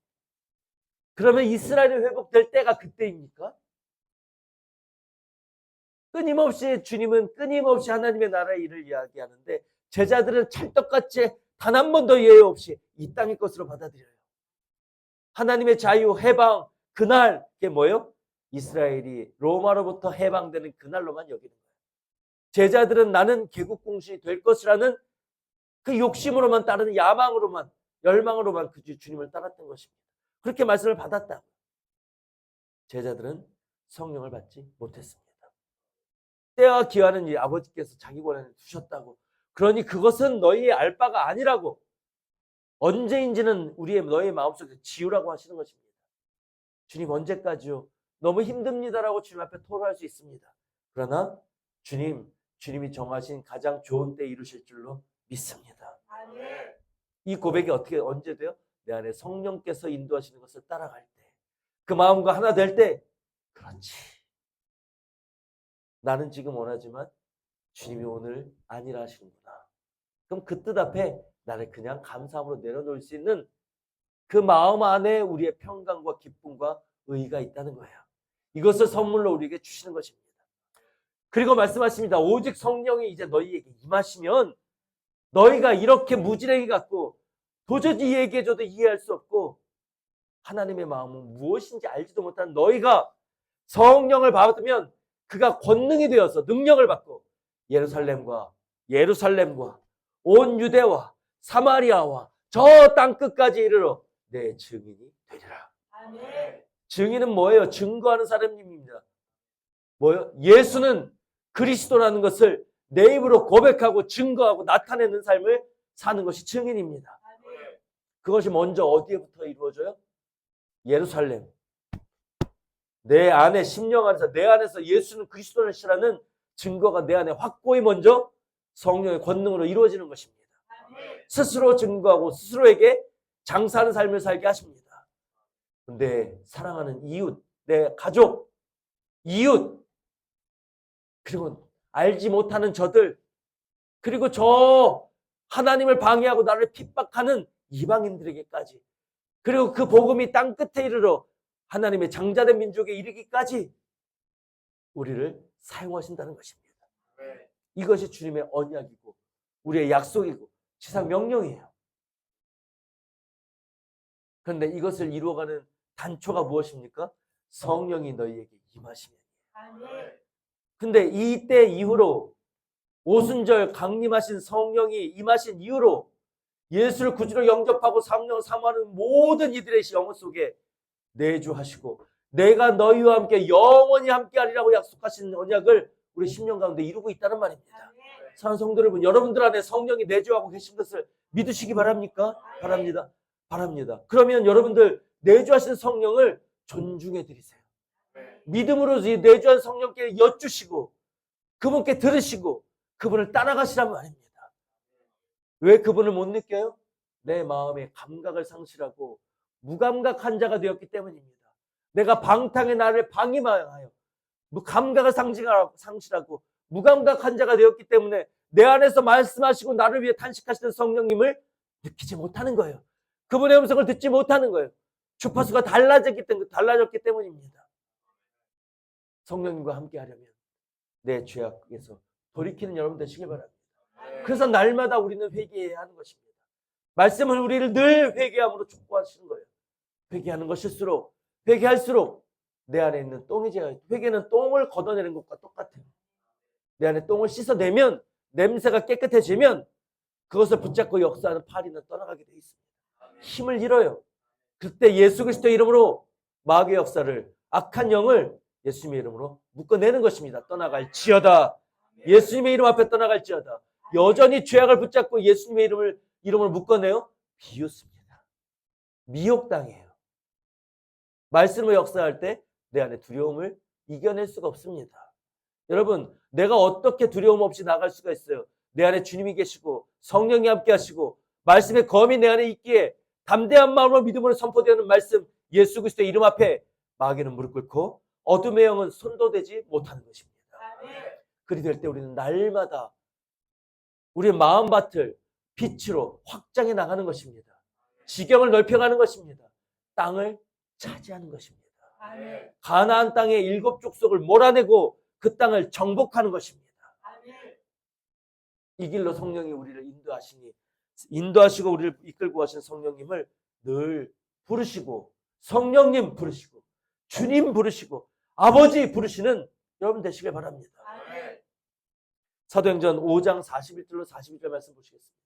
S1: 그러면 이스라엘이 회복될 때가 그때입니까? 주님은 끊임없이 하나님의 나라의 일을 이야기하는데 제자들은 찰떡같이 단 한 번도 예외 없이 이 땅의 것으로 받아들여요. 하나님의 자유, 해방, 그날, 그게 뭐예요? 이스라엘이 로마로부터 해방되는 그날로만 여기는 거예요. 제자들은 나는 개국공신이 될 것이라는 그 욕심으로만 따르는 야망으로만, 열망으로만 그 주님을 따랐던 것입니다. 그렇게 말씀을 받았다고. 제자들은 성령을 받지 못했습니다. 때와 기한은 이 아버지께서 자기 권한에 두셨다고. 그러니 그것은 너희의 알 바가 아니라고. 언제인지는 너의 마음속에 지우라고 하시는 것입니다. 주님 언제까지요? 너무 힘듭니다라고 주님 앞에 토로할 수 있습니다. 그러나 주님이 정하신 가장 좋은 때 이루실 줄로 믿습니다.
S2: 아멘.
S1: 이 고백이 언제 돼요? 내 안에 성령께서 인도하시는 것을 따라갈 때, 그 마음과 하나 될 때, 그렇지. 나는 지금 원하지만 주님이 오늘 아니라 하시는구나. 그럼 그 뜻 앞에 나를 그냥 감사함으로 내려놓을 수 있는 그 마음 안에 우리의 평강과 기쁨과 의의가 있다는 거예요. 이것을 선물로 우리에게 주시는 것입니다. 그리고 말씀하십니다. 오직 성령이 이제 너희에게 임하시면 너희가 이렇게 무지랭이 같고 도저히 얘기해줘도 이해할 수 없고 하나님의 마음은 무엇인지 알지도 못한 너희가 성령을 받으면 그가 권능이 되어서 능력을 받고 예루살렘과 온 유대와 사마리아와 저 땅 끝까지 이르러 내 증인이 되리라.
S2: 아멘.
S1: 증인은 뭐예요? 증거하는 사람입니다. 뭐예요? 예수는 그리스도라는 것을 내 입으로 고백하고 증거하고 나타내는 삶을 사는 것이 증인입니다.
S2: 아멘.
S1: 그것이 먼저 어디에부터 이루어져요? 예루살렘. 내 안에 심령 안에서 내 안에서 예수는 그리스도시라는 증거가 내 안에 확고히 먼저 성령의 권능으로 이루어지는 것입니다.
S2: 아멘.
S1: 스스로 증거하고 스스로에게 장사하는 삶을 살게 하십니다. 그런데 사랑하는 이웃, 내 가족, 이웃, 그리고 알지 못하는 저들, 그리고 저 하나님을 방해하고 나를 핍박하는 이방인들에게까지, 그리고 그 복음이 땅 끝에 이르러 하나님의 장자된 민족에 이르기까지 우리를 사용하신다는 것입니다.
S2: 아멘.
S1: 이것이 주님의 언약이고 우리의 약속이고 지상 명령이에요. 그런데 이것을 이루어가는 단초가 무엇입니까? 성령이 너희에게 임하시면.
S2: 아멘.
S1: 근데 이때 이후로 오순절 강림하신 성령이 임하신 이후로 예수를 구주로 영접하고 삼령을 사모하는 모든 이들의 영혼 속에 내주하시고 내가 너희와 함께 영원히 함께하리라고 약속하신 언약을 우리 10년 가운데 이루고 있다는 말입니다.
S2: 아멘.
S1: 사랑하는 성도 여러분, 여러분들 안에 성령이 내주하고 계신 것을 믿으시기 바랍니까? 바랍니다. 바랍니다. 그러면 여러분들 내주하신 성령을 존중해 드리세요.
S2: 아멘.
S1: 믿음으로 내주한 성령께 여쭈시고 그분께 들으시고 그분을 따라가시란 말입니다. 왜 그분을 못 느껴요? 내 마음의 감각을 상실하고 무감각한 자가 되었기 때문입니다. 내가 방탕의 나를 방임하여 감각을 상실하고 무감각한 자가 되었기 때문에 내 안에서 말씀하시고 나를 위해 탄식하시는 성령님을 느끼지 못하는 거예요. 그분의 음성을 듣지 못하는 거예요. 주파수가 달라졌기 때문입니다. 성령님과 함께 하려면 내 죄악에서 돌이키는 여러분 되시길 바랍니다. 그래서 날마다 우리는 회개해야 하는 것입니다. 말씀은 우리를 늘 회개함으로 촉구하시는 거예요. 회개하는 것일수록 회개할수록 내 안에 있는 똥이 제가 회개는 똥을 걷어내는 것과 똑같아요. 내 안에 똥을 씻어내면 냄새가 깨끗해지면 그것을 붙잡고 역사하는 파리는 떠나가게 돼 있습니다. 힘을 잃어요. 그때 예수 그리스도의 이름으로 마귀의 역사를 악한 영을 예수님의 이름으로 묶어내는 것입니다. 떠나갈지어다. 예수님의 이름 앞에 떠나갈지어다. 여전히 죄악을 붙잡고 예수님의 이름을 묶어내요? 비웃습니다. 미혹당해요. 말씀을 역사할 때 내 안에 두려움을 이겨낼 수가 없습니다. 여러분, 내가 어떻게 두려움 없이 나갈 수가 있어요? 내 안에 주님이 계시고 성령이 함께 하시고 말씀의 검이 내 안에 있기에 담대한 마음으로 믿음으로 선포되는 말씀 예수 그리스도의 이름 앞에 마귀는 무릎 꿇고 어둠의 영은 손도 대지 못하는 것입니다. 그리 될 때 우리는 날마다 우리의 마음밭을 빛으로 확장해 나가는 것입니다. 지경을 넓혀가는 것입니다. 땅을 차지하는 것입니다. 가나안 땅의 7 족속을 몰아내고 그 땅을 정복하는 것입니다. 이 길로 성령이 우리를 인도하시고 우리를 이끌고 가신 성령님을 늘 부르시고 성령님 부르시고 주님 부르시고 아버지 부르시는 여러분 되시길 바랍니다. 사도행전 5장 41절로 42절 말씀 보시겠습니다.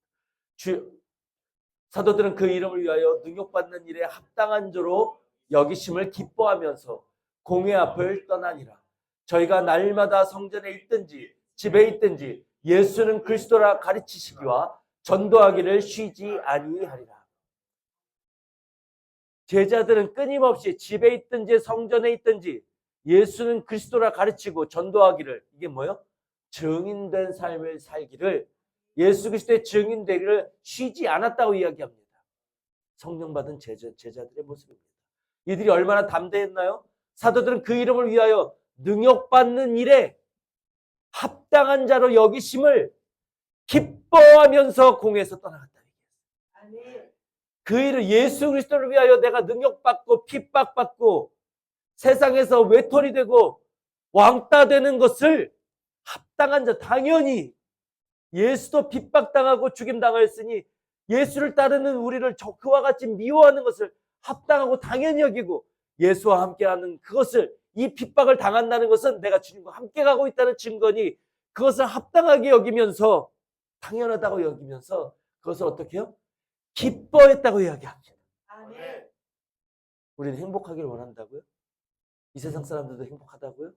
S1: 사도들은 그 이름을 위하여 능욕받는 일에 합당한 자로 여기심을 기뻐하면서 공회 앞을 떠나니라. 저희가 날마다 성전에 있든지 집에 있든지 예수는 그리스도라 가르치시기와 전도하기를 쉬지 아니하리라. 제자들은 끊임없이 집에 있든지 성전에 있든지 예수는 그리스도라 가르치고 전도하기를, 이게 뭐예요? 증인된 삶을 살기를, 예수 그리스도의 증인되기를 쉬지 않았다고 이야기합니다. 성령 받은 제자들의 모습입니다. 이들이 얼마나 담대했나요? 사도들은 그 이름을 위하여 능욕받는 일에 합당한 자로 여기심을 기뻐하면서 공회에서 떠나갔다. 그 일을 예수 그리스도를 위하여 내가 능욕받고 핍박받고 세상에서 외톨이 되고 왕따 되는 것을 합당한 자, 당연히 예수도 핍박당하고 죽임당하였으니 예수를 따르는 우리를 그와 같이 미워하는 것을 합당하고 당연히 여기고 예수와 함께하는 그것을, 이 핍박을 당한다는 것은 내가 주님과 함께 가고 있다는 증거니 그것을 합당하게 여기면서, 당연하다고 여기면서 그것을 어떻게 해요? 기뻐했다고 이야기합니다. 우리는 행복하기를 원한다고요? 이 세상 사람들도 행복하다고요?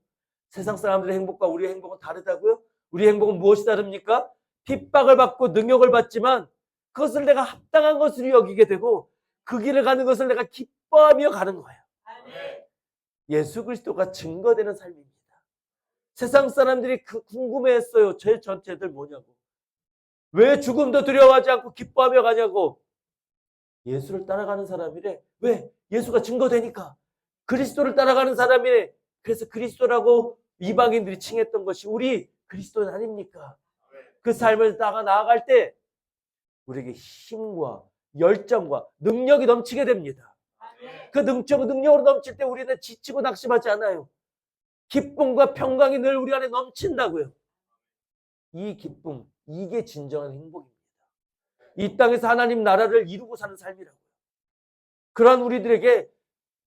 S1: 세상 사람들의 행복과 우리의 행복은 다르다고요? 우리의 행복은 무엇이 다릅니까? 핍박을 받고 능욕을 받지만 그것을 내가 합당한 것으로 여기게 되고 그 길을 가는 것을 내가 기뻐하며 가는 거예요. 예수 그리스도가 증거되는 삶입니다. 세상 사람들이 궁금해했어요. 제 전체들 뭐냐고. 왜 죽음도 두려워하지 않고 기뻐하며 가냐고. 예수를 따라가는 사람이래. 왜? 예수가 증거되니까. 그리스도를 따라가는 사람이래. 그래서 그리스도라고 이방인들이 칭했던 것이 우리 그리스도는 아닙니까? 그 삶을 나아갈 때 우리에게 힘과 열정과 능력이 넘치게 됩니다. 그 능력으로 넘칠 때 우리는 지치고 낙심하지 않아요. 기쁨과 평강이 늘 우리 안에 넘친다고요. 이 기쁨, 이게 진정한 행복입니다. 이 땅에서 하나님 나라를 이루고 사는 삶이라고요. 그러한 우리들에게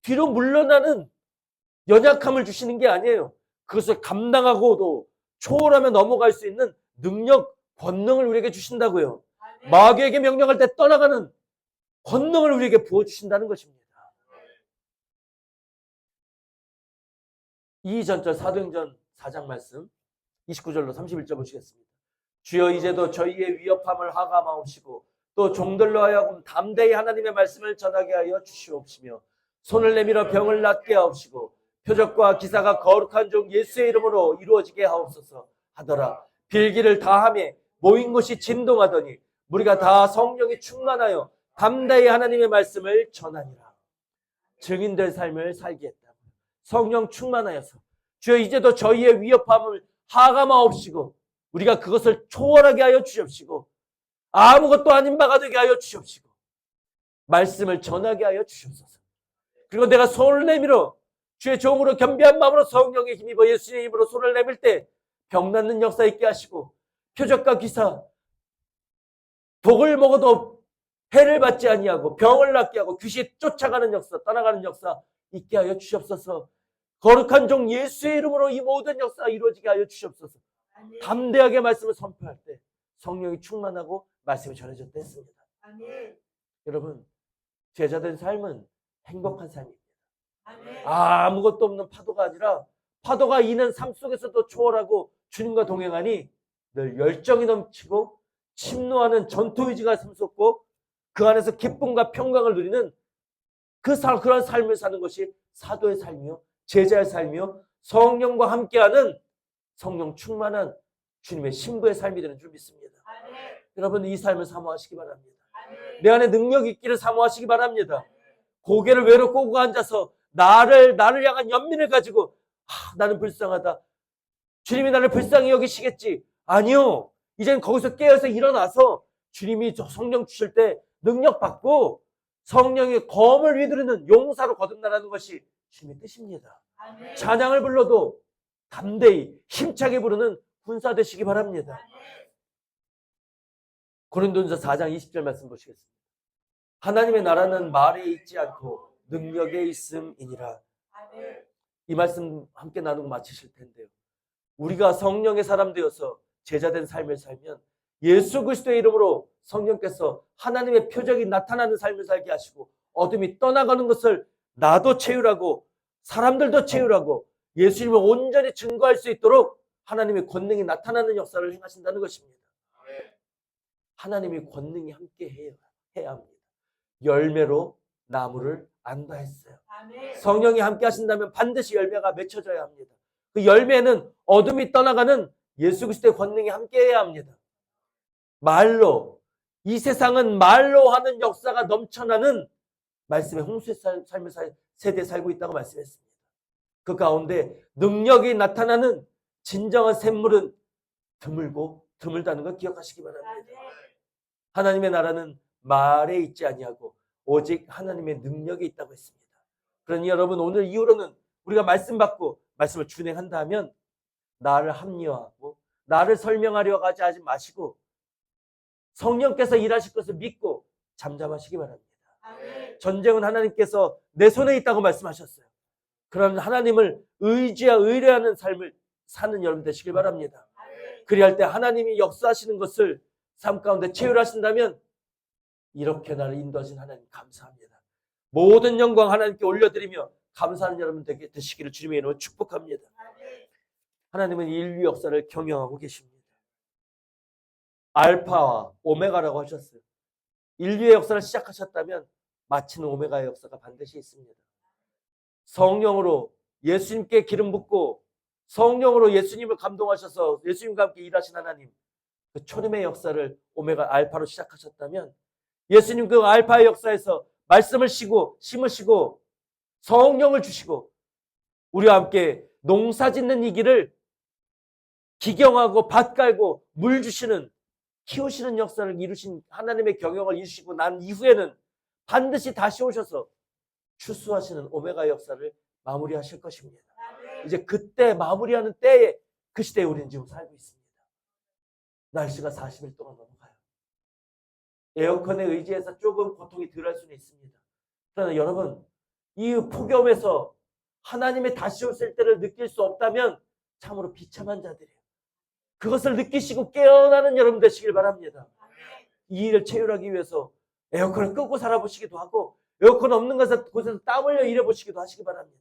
S1: 뒤로 물러나는 연약함을 주시는 게 아니에요. 그것을 감당하고도 초월하며 넘어갈 수 있는 능력, 권능을 우리에게 주신다고요. 마귀에게 명령할 때 떠나가는 권능을 우리에게 부어주신다는 것입니다. 이 전절 사도행전 4장 말씀 29절로 31절 보시겠습니다. 주여 이제도 저희의 위협함을 하감하옵시고 또 종들로 하여금 담대히 하나님의 말씀을 전하게 하여 주시옵시며 손을 내밀어 병을 낫게 하옵시고 표적과 기사가 거룩한 종 예수의 이름으로 이루어지게 하옵소서 하더라. 빌기를 다하며 모인 곳이 진동하더니 우리가 다 성령이 충만하여 담대히 하나님의 말씀을 전하니라. 증인될 삶을 살게 했다. 성령 충만하여서 주여 이제도 저희의 위협함을 하감하옵시고 우리가 그것을 초월하게 하여 주시옵시고 아무것도 아닌 바가 되게 하여 주시옵시고 말씀을 전하게 하여 주시옵소서. 그리고 내가 손을 내밀어 주의 종으로 겸비한 마음으로 성령의 힘입어 예수님의 힘으로 손을 내밀 때 병 낫는 역사 있게 하시고 표적과 기사 독을 먹어도 해를 받지 아니하고 병을 낫게 하고 귀신 쫓아가는 역사 떠나가는 역사 있게 하여 주시옵소서. 거룩한 종 예수의 이름으로 이 모든 역사가 이루어지게 하여 주시옵소서.
S2: 아멘.
S1: 담대하게 말씀을 선포할 때 성령이 충만하고 말씀이 전해졌다 했습니다.
S2: 아멘.
S1: 여러분 제자된 삶은 행복한 삶입니다.
S2: 아멘.
S1: 아무것도 없는 파도가 아니라 파도가 있는 삶 속에서도 초월하고 주님과 동행하니 늘 열정이 넘치고 침노하는 전투의지가 샘솟고 그 안에서 기쁨과 평강을 누리는 그런 삶을 사는 것이 사도의 삶이요 제자의 삶이요 성령과 함께하는 성령 충만한 주님의 신부의 삶이 되는 줄 믿습니다.
S2: 아멘.
S1: 여러분 이 삶을 사모하시기 바랍니다.
S2: 아멘.
S1: 내 안에 능력이 있기를 사모하시기 바랍니다. 고개를 외롭고 오고 앉아서 나를 향한 연민을 가지고 나는 불쌍하다. 주님이 나를 불쌍히 여기시겠지. 아니요. 이젠 거기서 깨어서 일어나서 주님이 성령 주실 때 능력 받고 성령의 검을 휘두르는 용사로 거듭나라는 것이 주님의 뜻입니다.
S2: 아멘.
S1: 찬양을 불러도 담대히 힘차게 부르는 군사 되시기 바랍니다. 고린도전서 4장 20절 말씀 보시겠습니다. 하나님의 나라는 말에 있지 않고 능력에 있음이니라.
S2: 아멘.
S1: 이 말씀 함께 나누고 마치실 텐데요. 우리가 성령의 사람 되어서 제자된 삶을 살면 예수 그리스도의 이름으로 성령께서 하나님의 표적이 나타나는 삶을 살게 하시고 어둠이 떠나가는 것을 나도 체휼하고 사람들도 체휼하고 예수님을 온전히 증거할 수 있도록 하나님의 권능이 나타나는 역사를 행하신다는 것입니다. 하나님의 권능이 함께 해야 합니다. 열매로 나무를 안다 했어요.
S2: 아멘.
S1: 성령이 함께 하신다면 반드시 열매가 맺혀져야 합니다. 그 열매는 어둠이 떠나가는 예수 그리스도의 권능이 함께해야 합니다. 말로 이 세상은 말로 하는 역사가 넘쳐나는 말씀의 홍수의 삶을 세대에 살고 있다고 말씀했습니다. 그 가운데 능력이 나타나는 진정한 샘물은 드물고 드물다는 걸 기억하시기 바랍니다.
S2: 아멘.
S1: 하나님의 나라는 말에 있지 아니하고 오직 하나님의 능력에 있다고 했습니다. 그러니 여러분 오늘 이후로는 우리가 말씀 받고 말씀을 준행한다 하면 나를 합리화하고 나를 설명하려 하지 마시고 성령께서 일하실 것을 믿고 잠잠하시기 바랍니다.
S2: 아멘.
S1: 전쟁은 하나님께서 내 손에 있다고 말씀하셨어요. 그런 하나님을 의뢰하는 삶을 사는 여러분 되시길 바랍니다.
S2: 아멘.
S1: 그리할 때 하나님이 역사하시는 것을 삶 가운데 체휼하신다면 이렇게 나를 인도하신 하나님 감사합니다. 모든 영광 하나님께 올려드리며 감사하는 여러분 되시기를 주님의 이름으로 축복합니다.
S2: 아멘.
S1: 하나님은 인류 역사를 경영하고 계십니다. 알파와 오메가라고 하셨어요. 인류의 역사를 시작하셨다면 마치는 오메가의 역사가 반드시 있습니다. 성령으로 예수님께 기름 붓고 성령으로 예수님을 감동하셔서 예수님과 함께 일하신 하나님, 그 초림의 역사를 오메가 알파로 시작하셨다면 예수님 그 알파의 역사에서 말씀을 심으시고 성령을 주시고 우리와 함께 농사 짓는 이 길을 기경하고 밭 깔고 물 주시는 키우시는 역사를 이루신 하나님의 경영을 이루시고 난 이후에는 반드시 다시 오셔서 추수하시는 오메가 역사를 마무리하실 것입니다.
S2: 아멘.
S1: 이제 그때 마무리하는 때에 그 시대에 우리는 지금 살고 있습니다. 날씨가 40일 동안 넘어가요. 에어컨에 의지해서 조금 고통이 덜할 수는 있습니다. 그러나 여러분 이 폭염에서 하나님의 다시 오실 때를 느낄 수 없다면 참으로 비참한 자들이에요. 그것을 느끼시고 깨어나는 여러분 되시길 바랍니다. 이 일을 체휼하기 위해서 에어컨을 끄고 살아보시기도 하고 에어컨 없는 곳에서 땀 흘려 일해보시기도 하시기 바랍니다.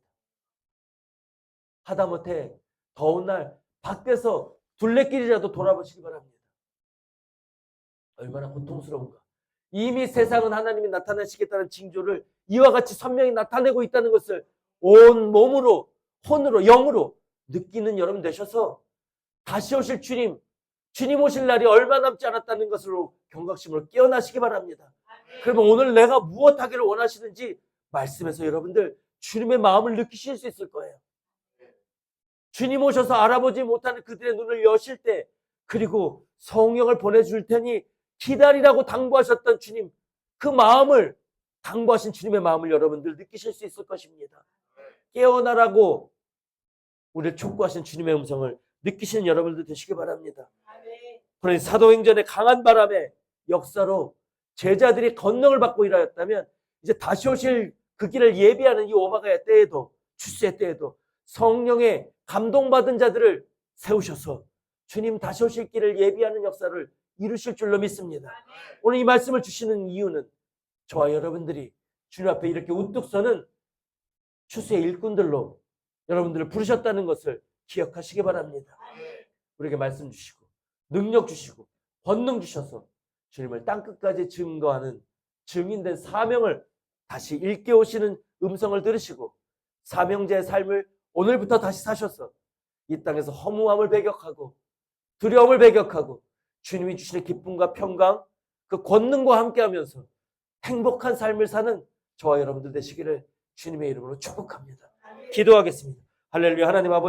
S1: 하다못해 더운 날 밖에서 둘레길이라도 돌아보시기 바랍니다. 얼마나 고통스러운가. 이미 세상은 하나님이 나타나시겠다는 징조를 이와 같이 선명히 나타내고 있다는 것을 온 몸으로, 혼으로, 영으로 느끼는 여러분 되셔서 다시 오실 주님 오실 날이 얼마 남지 않았다는 것으로 경각심으로 깨어나시기 바랍니다. 그러면 오늘 내가 무엇 하기를 원하시는지 말씀에서 여러분들 주님의 마음을 느끼실 수 있을 거예요. 주님 오셔서 알아보지 못하는 그들의 눈을 여실 때 그리고 성령을 보내줄 테니 기다리라고 당부하셨던 주님 그 마음을 당부하신 주님의 마음을 여러분들 느끼실 수 있을 것입니다. 깨어나라고 우리를 촉구하신 주님의 음성을 느끼시는 여러분들 되시기 바랍니다. 그러니 사도행전의 강한 바람의 역사로 제자들이 권능을 받고 일하였다면 이제 다시 오실 그 길을 예비하는 이 오마가의 때에도, 출세의 때에도 성령의 감동받은 자들을 세우셔서 주님 다시 오실 길을 예비하는 역사를 이루실 줄로 믿습니다. 오늘 이 말씀을 주시는 이유는 저와 여러분들이 주님 앞에 이렇게 우뚝 서는 추수의 일꾼들로 여러분들을 부르셨다는 것을 기억하시기 바랍니다. 우리에게 말씀 주시고 능력 주시고 권능 주셔서 주님을 땅끝까지 증거하는 증인된 사명을 다시 일깨우시는 음성을 들으시고 사명자의 삶을 오늘부터 다시 사셔서 이 땅에서 허무함을 배격하고 두려움을 배격하고 주님이 주시는 기쁨과 평강, 그 권능과 함께하면서 행복한 삶을 사는 저와 여러분들 되시기를 주님의 이름으로 축복합니다. 기도하겠습니다. 할렐루야. 하나님 아버지,